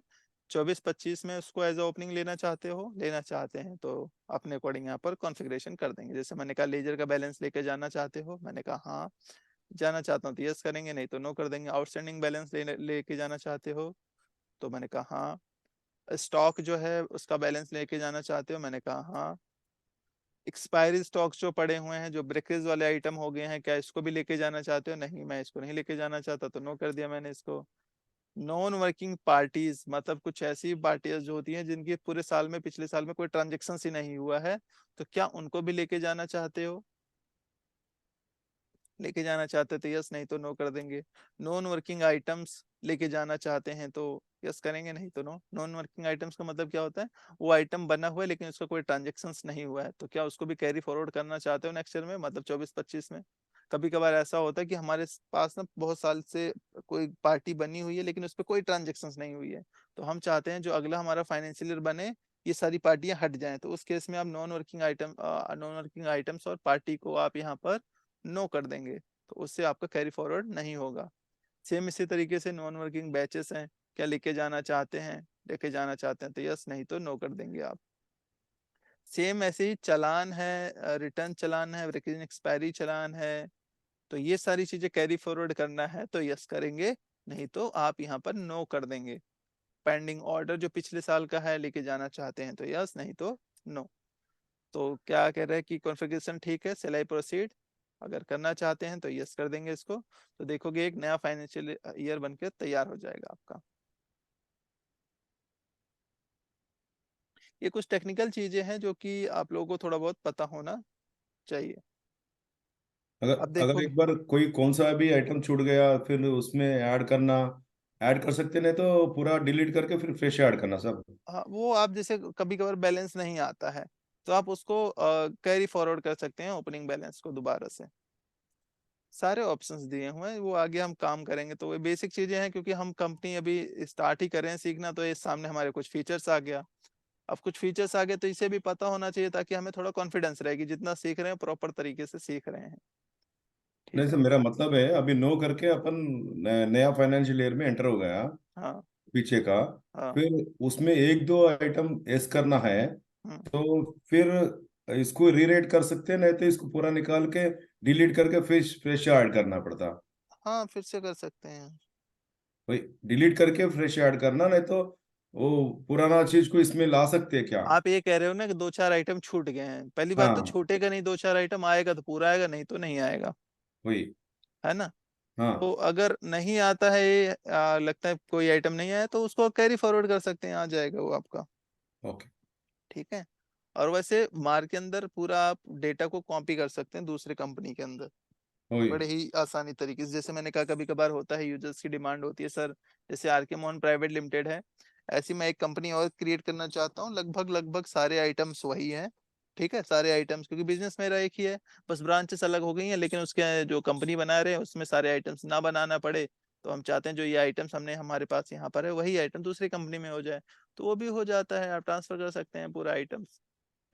Speaker 2: 24-25 में उसको एज ओपनिंग लेना चाहते हो, लेना चाहते हैं तो अपने अकॉर्डिंग यहाँ पर कॉन्फ़िगरेशन कर देंगे। जैसे मैंने कहा लेजर का बैलेंस लेके जाना चाहते हो, मैंने कहा हाँ जाना चाहता हूँ तो यस करेंगे, नहीं तो नो कर देंगे। आउटस्टैंडिंग बैलेंस लेके जाना चाहते हो, तो मैंने कहा हाँ। स्टॉक जो है उसका बैलेंस लेके जाना चाहते हो, मैंने कहा हाँ। एक्सपायरी स्टॉक्स जो पड़े हुए हैं, जो ब्रेकेज वाले आइटम हो गए हैं, क्या इसको भी लेके जाना चाहते हो? नहीं, मैं इसको नहीं लेके जाना चाहता, तो नो कर दिया मैंने इसको। नॉन वर्किंग पार्टीज, मतलब कुछ ऐसी पार्टियां जो होती हैं जिनकी पूरे साल में पिछले साल में कोई ट्रांजेक्शन ही नहीं हुआ है, तो क्या उनको भी लेके जाना चाहते हो? लेके जाना चाहते तो यस, नहीं तो नो कर देंगे। नॉन वर्किंग आइटम्स लेके जाना चाहते हैं तो यस करेंगे, नहीं तो नो। नॉन वर्किंग आइटम्स का मतलब क्या होता है? वो आइटम बना हुआ है लेकिन उसका कोई ट्रांजेक्शन नहीं हुआ है, तो क्या उसको भी कैरी फॉरवर्ड करना चाहते हो नेक्स्ट ईयर में, मतलब 24-25 में? कभी कभार ऐसा होता है कि हमारे पास ना बहुत साल से कोई पार्टी बनी हुई है लेकिन उस पर कोई ट्रांजेक्शन नहीं हुई है, तो हम चाहते हैं जो अगला हमारा फाइनेंशियल ईयर बने ये सारी पार्टियां हट जाएं, तो उस केस में आप नॉन वर्किंग आइटम्स और पार्टी को आप यहाँ पर नो कर देंगे, तो उससे आपका कैरी फॉरवर्ड नहीं होगा। सेम इसी तरीके से नॉन वर्किंग बैचेस हैं, क्या लेके जाना चाहते हैं? लेके जाना चाहते हैं तो यस, नहीं तो नो कर देंगे आप। सेम ऐसे ही चालान है, रिटर्न चालान है, वेकेशन एक्सपायरी चालान है, तो ये सारी चीजें कैरी फॉरवर्ड करना है तो यस करेंगे, नहीं तो आप यहाँ पर नो कर देंगे। पेंडिंग ऑर्डर जो पिछले साल का है लेके जाना चाहते हैं तो यस, नहीं तो नो। तो क्या कह रहे हैं कि कॉन्फ़िगरेशन ठीक है, सेल आई प्रोसीड अगर करना चाहते हैं तो यस कर देंगे इसको, तो देखोगे एक नया फाइनेंशियल ईयर बनकर तैयार हो जाएगा आपका। ये कुछ टेक्निकल चीजें हैं जो कि आप लोगों को थोड़ा बहुत पता होना चाहिए।
Speaker 3: अगर
Speaker 2: अब
Speaker 3: अगर
Speaker 2: देखोगे,
Speaker 3: एक बार कोई कौन सा भी आइटम छूट गया फिर उसमें ऐड कर सकते, नहीं तो पूरा डिलीट करके फिर फ्रेश ऐड करना सब?
Speaker 2: हाँ वो आप जैसे कभी कभार बैलेंस नहीं आता है तो आप उसको कैरी फॉरवर्ड कर सकते हैं ओपनिंग बैलेंस को दोबारा से। सारे ऑप्शंस दिए हुए हैं, वो आगे हम काम करेंगे, तो वो बेसिक चीजें हैं क्योंकि हम कंपनी अभी स्टार्ट ही कर रहे हैं सीखना, तो ये सामने हमारे कुछ फीचर्स आ गया। अब कुछ फीचर्स आ गए तो इसे भी पता होना चाहिए ताकि हमें थोड़ा कॉन्फिडेंस रहेगी जितना सीख रहे हैं प्रॉपर तरीके से सीख रहे हैं।
Speaker 3: नहीं
Speaker 2: ठीक
Speaker 3: सर,
Speaker 2: है।
Speaker 3: मेरा मतलब है अभी नो करके अपन नया फाइनेंशियल ईयर में एंटर हो गया
Speaker 2: हाँ
Speaker 3: पीछे का,
Speaker 2: हाँ।
Speaker 3: फिर उसमें एक दो आइटम एस करना है,
Speaker 2: हम्म,
Speaker 3: तो फिर इसको रीरेट कर सकते हैं, नहीं तो इसको पूरा निकाल के डिलीट करके फिर फ्रेश ऐड करना पड़ता?
Speaker 2: हाँ फिर से कर सकते हैं।
Speaker 3: वही डिलीट करके फ्रेश ऐड करना, नहीं तो वो पुराना चीज को इसमें ला सकते हैं क्या?
Speaker 2: आप ये कह रहे हो ना कि दो चार आइटम छूट गए हैं, पहली बात तो
Speaker 3: हाँ
Speaker 2: छूटेगा नहीं, दो चार आइटम आएगा तो पूरा आएगा, नहीं तो नहीं आएगा,
Speaker 3: वही।
Speaker 2: है ना?
Speaker 3: हाँ
Speaker 2: तो अगर नहीं आता है ये लगता है कोई आइटम नहीं आया तो उसको कैरी फॉरवर्ड कर सकते हैं, आ जाएगा वो आपका।
Speaker 3: ओके।
Speaker 2: ठीक है। और वैसे मार के अंदर पूरा आप डेटा को कॉपी कर सकते हैं दूसरे कंपनी के अंदर।
Speaker 3: वही
Speaker 2: बड़े ही आसानी तरीके से। जैसे मैंने कहा कभी कभार होता है यूजर्स की डिमांड होती है सर, जैसे आरके मोहन प्राइवेट लिमिटेड है, ऐसी मैं एक कंपनी और क्रिएट करना चाहता हूँ, लगभग लगभग सारे आइटम्स वही हैं, ठीक है, सारे आइटम्स, क्योंकि बिजनेस मेरा एक ही है, बस ब्रांचेस अलग हो गई हैं, लेकिन उसके जो कंपनी बना रहे हैं उसमें सारे आइटम्स ना बनाना पड़े। तो हम चाहते हैं जो ये आइटम्स हमने हमारे पास यहाँ पर है वही आइटम दूसरी कंपनी में हो जाए, तो वो भी हो जाता है, आप ट्रांसफर कर सकते हैं पूरा आइटम्स।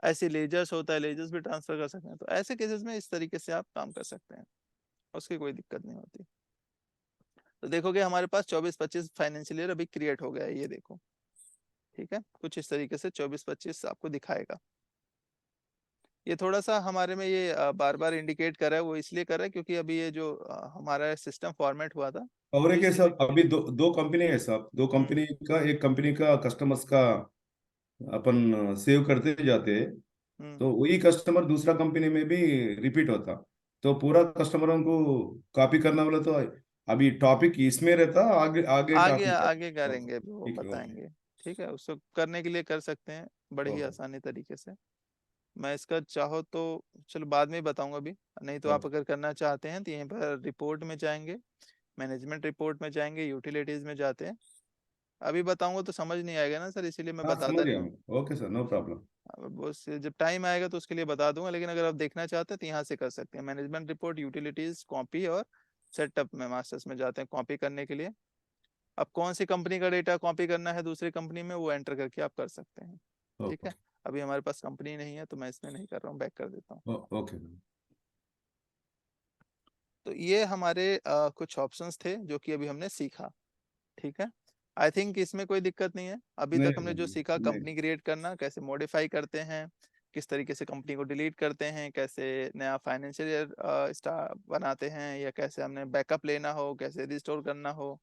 Speaker 2: ऐसे लेजर्स होता है, लेजर्स भी ट्रांसफर कर सकते हैं, तो ऐसे केसेस में इस तरीके से आप काम कर सकते हैं, उसकी कोई दिक्कत नहीं होती। तो देखोगे हमारे पास 24-25 फाइनेंशियल ईयर अभी क्रिएट हो गया है, ये देखो, ठीक है, कुछ इस तरीके से 24-25 आपको दिखाएगा। ये थोड़ा सा हमारे में ये बार बार इंडिकेट कर रहा है, वो इसलिए कर रहा है क्योंकि अभी ये जो हमारा सिस्टम फॉर्मेट हुआ था,
Speaker 3: और
Speaker 2: तो
Speaker 3: एक है
Speaker 2: इसी में
Speaker 3: साहब, अभी दो दो कंपनी है साहब, दो कंपनी का, एक कंपनी का कस्टमर्स का अपन सेव करते जाते हैं,
Speaker 2: हम्म,
Speaker 3: तो वही कस्टमर दूसरा कंपनी में भी रिपीट होता, तो पूरा कस्टमरों को कॉपी करना बोले तो अभी टॉपिक इसमें रहता, आगे आगे
Speaker 2: आगे
Speaker 3: टॉपिक है।
Speaker 2: आगे करेंगे वो
Speaker 3: ठीक है, ओके
Speaker 2: बताएंगे, ठीक है, उसको करने के लिए कर सकते हैं बड़े ही
Speaker 3: ओके
Speaker 2: आसानी तरीके से। मैं इसका चाहो तो चलो बाद में ही बताऊंगा अभी, नहीं तो आप
Speaker 3: ओके।
Speaker 2: अगर करना चाहते हैं तो यहीं पर रिपोर्ट में जाएंगे, मैनेजमेंट रिपोर्ट में जाएंगे, यूटिलिटीज में जाते हैं। अभी बताऊंगा तो समझ नहीं आएगा ना सर, इसीलिए मैं
Speaker 3: हाँ समझ
Speaker 2: बताता नहीं
Speaker 3: गया
Speaker 2: हूँ।
Speaker 3: मैं, ओके सर, नो प्रॉब्लम।
Speaker 2: अब बस जब टाइम आएगा तो उसके लिए बता दूंगा, लेकिन अगर आप देखना चाहते हैं तो यहाँ से कर सकते हैं, मैनेजमेंट रिपोर्ट, यूटिलिटीज, कॉपी और सेटअप में मास्टर्स में जाते हैं कॉपी करने के लिए। अब कौन सी कंपनी का डेटा कॉपी करना है दूसरी कंपनी में वो एंटर करके आप कर सकते हैं, ठीक
Speaker 3: ओके
Speaker 2: है। अभी हमारे पास कंपनी नहीं है तो मैं इसमें नहीं कर रहा हूँ, बैक कर देता हूँ।
Speaker 3: ओके।
Speaker 2: तो ये हमारे कुछ ऑप्शंस थे जो कि अभी हमने सीखा, ठीक है। आई थिंक इसमें कोई दिक्कत नहीं है, अभी तक हमने जो
Speaker 3: नहीं
Speaker 2: सीखा
Speaker 3: नहीं।
Speaker 2: कंपनी क्रिएट करना, कैसे मॉडिफाई करते हैं, किस तरीके से कंपनी को डिलीट करते हैं, कैसे नया फाइनेंशियल ईयर स्टार बनाते हैं, या कैसे हमने बैकअप लेना हो, कैसे रिस्टोर करना हो।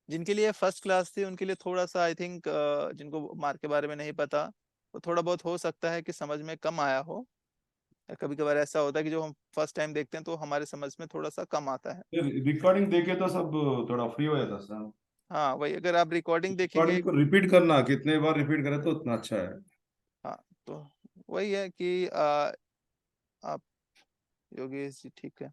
Speaker 2: जिनके लिए फर्स्ट क्लास थी उनके लिए थोड़ा सा आई थिंक, जिनको मार्क के बारे में नहीं पता, तो थोड़ा बहुत हो सकता है कि समझ में कम आया हो। कभी कभार ऐसा होता है कि जो हम फर्स्ट टाइम देखते हैं तो हमारे समझ में थोड़ा सा कम आता है।
Speaker 3: रिकॉर्डिंग देखे तो सब थोड़ा फ्री हो जाता सर।
Speaker 2: हाँ वही, अगर आप रिकॉर्डिंग देखेंगे,
Speaker 3: रिकॉर्डिंग को रिपीट करना, कितने बार रिपीट करे तो उतना अच्छा है।
Speaker 2: हाँ तो वही है कि आप, योगेश जी ठीक है,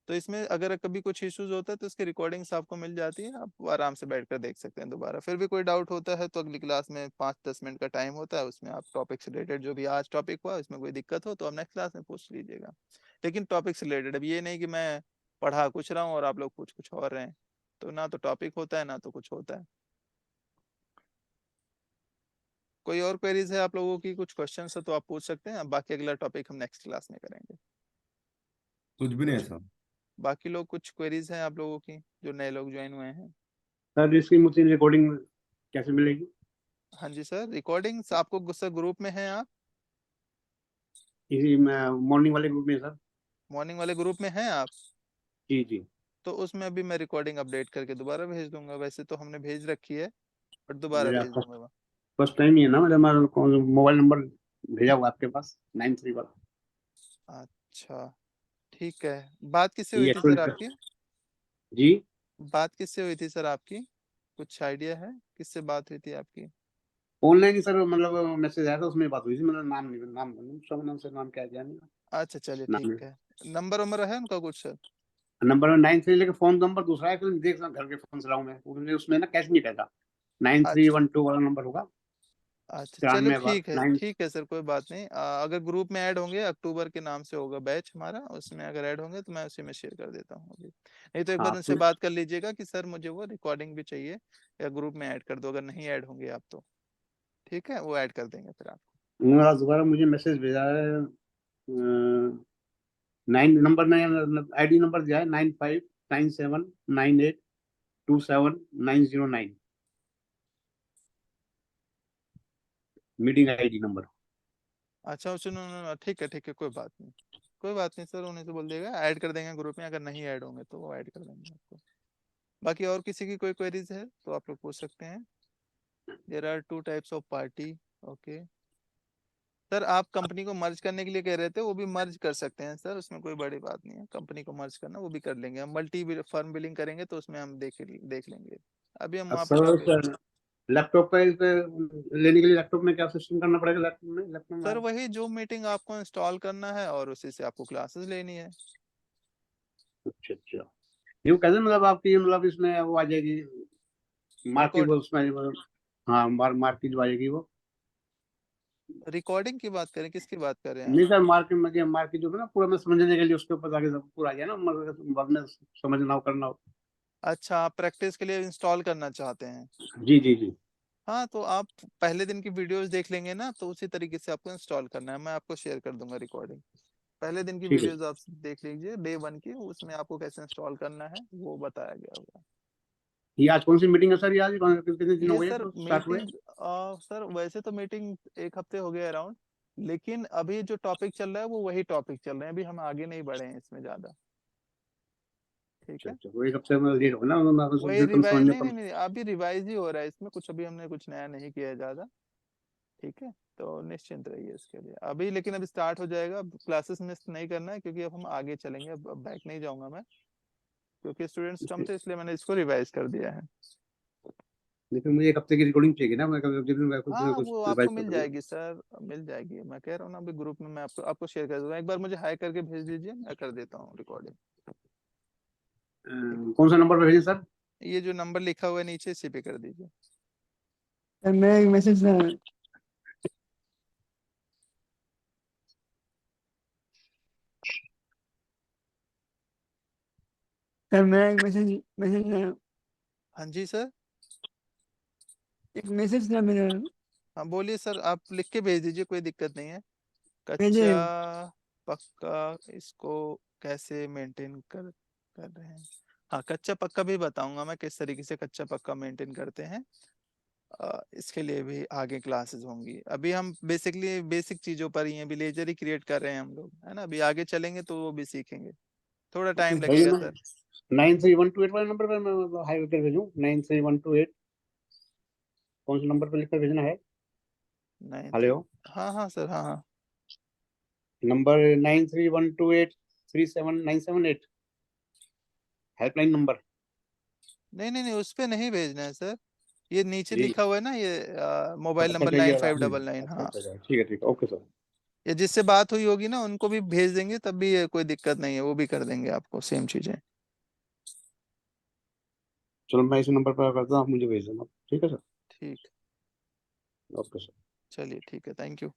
Speaker 2: तो इसमें अगर कभी कुछ इश्यूज होता है तो इसकी रिकॉर्डिंग्स आपको मिल जाती है, आप आराम से बैठकर देख सकते हैं दोबारा। फिर भी कोई डाउट होता है तो अगली क्लास में 5-10 मिनट का टाइम होता है, उसमें आप टॉपिक से रिलेटेड जो भी आज टॉपिक हुआ उसमें कोई दिक्कत हो तो आप नेक्स्ट क्लास में पूछ लीजिएगा, लेकिन टॉपिक से रिलेटेड। अब ये नहीं कि मैं पढ़ा कुछ रहा हूँ और आप लोग पूछ कुछ और रहे हैं, तो ना तो टॉपिक होता है ना तो कुछ होता है। कोई और क्वेरीज है आप लोगों की, कुछ क्वेश्चन है तो आप पूछ सकते हैं, बाकी अगला टॉपिक हम नेक्स्ट क्लास में करेंगे।
Speaker 3: कुछ भी नहीं है
Speaker 2: कुछ
Speaker 3: सर।
Speaker 2: बाकी लोग, कुछ क्वेरीज हैं आप लोगों की जो नए लोग ज्वाइन हुए हैं?
Speaker 4: सर इसकी मुझे रिकॉर्डिंग कैसे मिलेगी?
Speaker 2: हाँ जी सर, रिकॉर्डिंग्स आपको सर ग्रुप में हैं आप?
Speaker 4: इसी मॉर्निंग वाले ग्रुप में सर।
Speaker 2: मॉर्निंग वाले ग्रुप में हैं आप?
Speaker 4: जी जी।
Speaker 2: तो उसमें अभी मैं रिकॉर्डिंग अपडेट करके दोबारा भेज दूंगा, वैसे तो हमने भेज रखी है बट दोबारा
Speaker 4: मेरा
Speaker 2: भेज
Speaker 4: फर्स्ट
Speaker 2: दूंगा।
Speaker 4: फर्स्ट टाइम ही है ना, मेरा मोबाइल नंबर भेजा हुआ आपके पास 93 वाला।
Speaker 2: अच्छा ठीक है, बात किससे हुई
Speaker 4: ये
Speaker 2: थी सर
Speaker 4: एक्चुअली
Speaker 2: आपकी?
Speaker 4: जी,
Speaker 2: बात किससे हुई थी सर आपकी, कुछ आइडिया है किससे बात हुई थी आपकी?
Speaker 4: ऑनलाइन ही सर, मतलब मैसेज आया था उसमें बात हुई थी, मतलब नाम नहीं, नाम शबनम से नाम क्या है
Speaker 2: अच्छा चलिए ठीक
Speaker 4: नाम।
Speaker 2: है, नंबर वंबर है उनका कुछ सर?
Speaker 4: नंबर में 93, लेकिन फोन नंबर दूसरा है, फिर देख घर के फोन चलाऊं मैं, उसमें ना कैश नहीं रहता।
Speaker 2: अच्छा
Speaker 4: 9312 वाला नंबर होगा।
Speaker 2: अच्छा चलो
Speaker 4: 93
Speaker 2: ठीक है,
Speaker 4: 9।
Speaker 2: ठीक है सर, कोई बात नहीं। अगर ग्रुप में ऐड होंगे, अक्टूबर के नाम से होगा बैच हमारा, उसमें अगर ऐड होंगे तो मैं उसी में शेयर कर देता हूँ अभी। नहीं तो एक बार
Speaker 4: हाँ
Speaker 2: उनसे
Speaker 4: तो
Speaker 2: बात कर लीजिएगा कि सर मुझे वो रिकॉर्डिंग भी चाहिए, या ग्रुप में ऐड कर दो, अगर नहीं ऐड होंगे आप तो ठीक है, वो ऐड कर देंगे फिर आपको।
Speaker 4: उन्होंने आज दोबारा मुझे मैसेज भेजा है। 9 नंबर ने आईडी नंबर दिया है, 9597982790 मीटिंग आईडी नंबर।
Speaker 2: अच्छा सुनो, ठीक है, कोई बात नहीं, कोई बात नहीं सर, उन्हें से बोल देगा ऐड कर देंगे ग्रुप में, अगर नहीं ऐड होंगे तो वो ऐड कर देंगे आपको। बाकी और किसी की कोई क्वेरीज है तो आप लोग पूछ सकते हैं। There are 2 types of party, okay. Sir आप कंपनी को मर्ज करने के लिए कह रहे थे, वो भी मर्ज कर सकते हैं सर, उसमें कोई बड़ी बात नहीं है, कंपनी को मर्ज करना वो भी कर लेंगे हम, मल्टी फर्म बिलिंग करेंगे तो उसमें हम देख लेंगे, अभी हम
Speaker 4: अब
Speaker 2: आपको
Speaker 4: सर
Speaker 2: अभी।
Speaker 4: लैपटॉप पे इस पे लेने के लिए लैपटॉप में क्या सिस्टम करना पड़ेगा? लैपटॉप में
Speaker 2: सर वही जो मीटिंग आपको इंस्टॉल करना है और उसी से आपको क्लासेस लेनी है।
Speaker 4: अच्छा अच्छा, ये वो कैसे मतलब आपकी मतलब इसमें वो आ जाएगी मार्क की
Speaker 2: रिकॉर्ड
Speaker 4: वो उसमें हाँ मार्क की जो आएगी वो।
Speaker 2: रिकॉर्डिंग की बात करें, किसकी बात कर रहे हैं आप?
Speaker 4: नहीं सर मार्क की जो है ना पूरा मैं समझने के लिए उसके ऊपर आगे सब पूरा आ जाए ना मतलब बाद में समझना हो करना हो।
Speaker 2: अच्छा, आप प्रैक्टिस के लिए इंस्टॉल करना चाहते हैं?
Speaker 4: जी जी जी।
Speaker 2: हाँ, तो आप पहले दिन की वीडियोस देख लेंगे ना, तो उसी तरीके से आपको इंस्टॉल करना है। मैं आपको शेयर कर दूंगा रिकॉर्डिंग। पहले दिन की
Speaker 4: ठीक है।
Speaker 2: वीडियोस आप देख लीजिए, डे 1 की, उसमें आपको कैसे इंस्टॉल करना है वो बताया गया होगा।
Speaker 4: ये आज कौन सी मीटिंग है सर? ये आज कितने दिन हो
Speaker 2: ये
Speaker 4: गए
Speaker 2: सर
Speaker 4: तो स्टार्ट हुए?
Speaker 2: मीटिंग, सर वैसे तो मीटिंग एक हफ्ते हो गया अराउंड, लेकिन अभी जो टॉपिक चल रहा है वो वही टॉपिक चल रहे हैं, अभी हम आगे नहीं बढ़े हैं इसमें ज्यादा। ठीक
Speaker 4: अच्छा
Speaker 2: है,
Speaker 4: अच्छा, वो एक हफ्ते में लेट हो ना मैं
Speaker 2: वही
Speaker 4: कम
Speaker 2: रिवाइज,
Speaker 4: समझने
Speaker 2: नहीं नहीं
Speaker 4: कम।
Speaker 2: नहीं, अभी रिवाइज ही हो रहा है इसमें, कुछ अभी हमने कुछ नया नहीं किया है ज्यादा। ठीक है, तो निश्चिंत रहिए इसके लिए अभी, लेकिन अभी स्टार्ट हो जाएगा। अब क्लासेस मिस नहीं करना है, क्योंकि अब हम आगे चलेंगे। अब बैक नहीं जाऊंगा मैं, क्योंकि स्टूडेंट्स कम थे, इसलिए मैंने इसको रिवाइज कर दिया है।
Speaker 4: लेकिन मुझे एक हफ्ते की रिकॉर्डिंग चाहिए ना, मैं जिस दिन मैं कुछ
Speaker 2: हाँ,
Speaker 4: कुछ
Speaker 2: वो
Speaker 4: रिवाइज
Speaker 2: आपको
Speaker 4: कर
Speaker 2: मिल
Speaker 4: दूंगा।
Speaker 2: जाएगी सर, मिल जाएगी। मैं कह रहा हूँ ना, अभी ग्रुप में मैं आपको शेयर कर दूंगा। एक बार मुझे हाई करके भेज दीजिए, मैं कर देता हूँ रिकॉर्डिंग। ठीक
Speaker 4: कौन सा नंबर पे भेजें सर?
Speaker 2: है, ये जो नंबर लिखा हुआ है नीचे, इसी पे कर दीजिए।
Speaker 1: सर मैं एक मैसेज सर मैं एक मैसेज मैसेज
Speaker 2: हाँ जी सर।
Speaker 1: एक मैसेज था मेरा,
Speaker 2: हाँ बोलिए सर, आप लिख के भेज दीजिए, कोई दिक्कत नहीं है।
Speaker 1: भेजे।
Speaker 2: कच्चा पक्का इसको कैसे मेंटेन कर रहे हैं? हाँ, कच्चा पक्का भी बताऊंगा मैं, किस तरीके से कच्चा पक्का मेंटेन करते हैं। इसके लिए भी आगे क्लासेस होंगी। अभी हम बेसिकली बेसिक चीजों पर ही हैं, अभी लेजर ही क्रिएट कर रहे हैं हम लोग, है ना। अभी आगे चलेंगे तो वो भी सीखेंगे, थोड़ा
Speaker 4: ओके
Speaker 2: टाइम
Speaker 4: भेजिए
Speaker 2: लगेगा
Speaker 4: ना,
Speaker 2: सर।
Speaker 4: 93-128 वाले नंबर पे मैं हाई करके भेजूँ? 93-128 कौन से नंबर पे लिखकर भेजना है?
Speaker 2: 9 3,
Speaker 4: हेलो,
Speaker 2: हाँ हाँ सर, हाँ हाँ।
Speaker 4: Number 93-128-37978 helpline number.
Speaker 2: नहीं नहीं नहीं, उस पे नहीं भेजना है सर, ये नीचे
Speaker 4: जी
Speaker 2: लिखा हुआ है ना, ये मोबाइल
Speaker 4: अच्छा
Speaker 2: नंबर
Speaker 4: अच्छा, ये वाला
Speaker 2: 9599,
Speaker 4: अच्छा
Speaker 2: हाँ।
Speaker 4: अच्छा अच्छा, ठीक है ओके सर।
Speaker 2: ये जिससे बात हुई होगी ना, उनको भी भेज देंगे, तब भी ये कोई दिक्कत नहीं है, वो भी कर देंगे आपको सेम चीजें।
Speaker 4: चलो मैं इसी नंबर पर करता हूँ, आप मुझे भेज देना, ठीक है सर।
Speaker 2: ठीक,
Speaker 4: ओके सर।
Speaker 2: चलिए ठीक है, थैंक यू।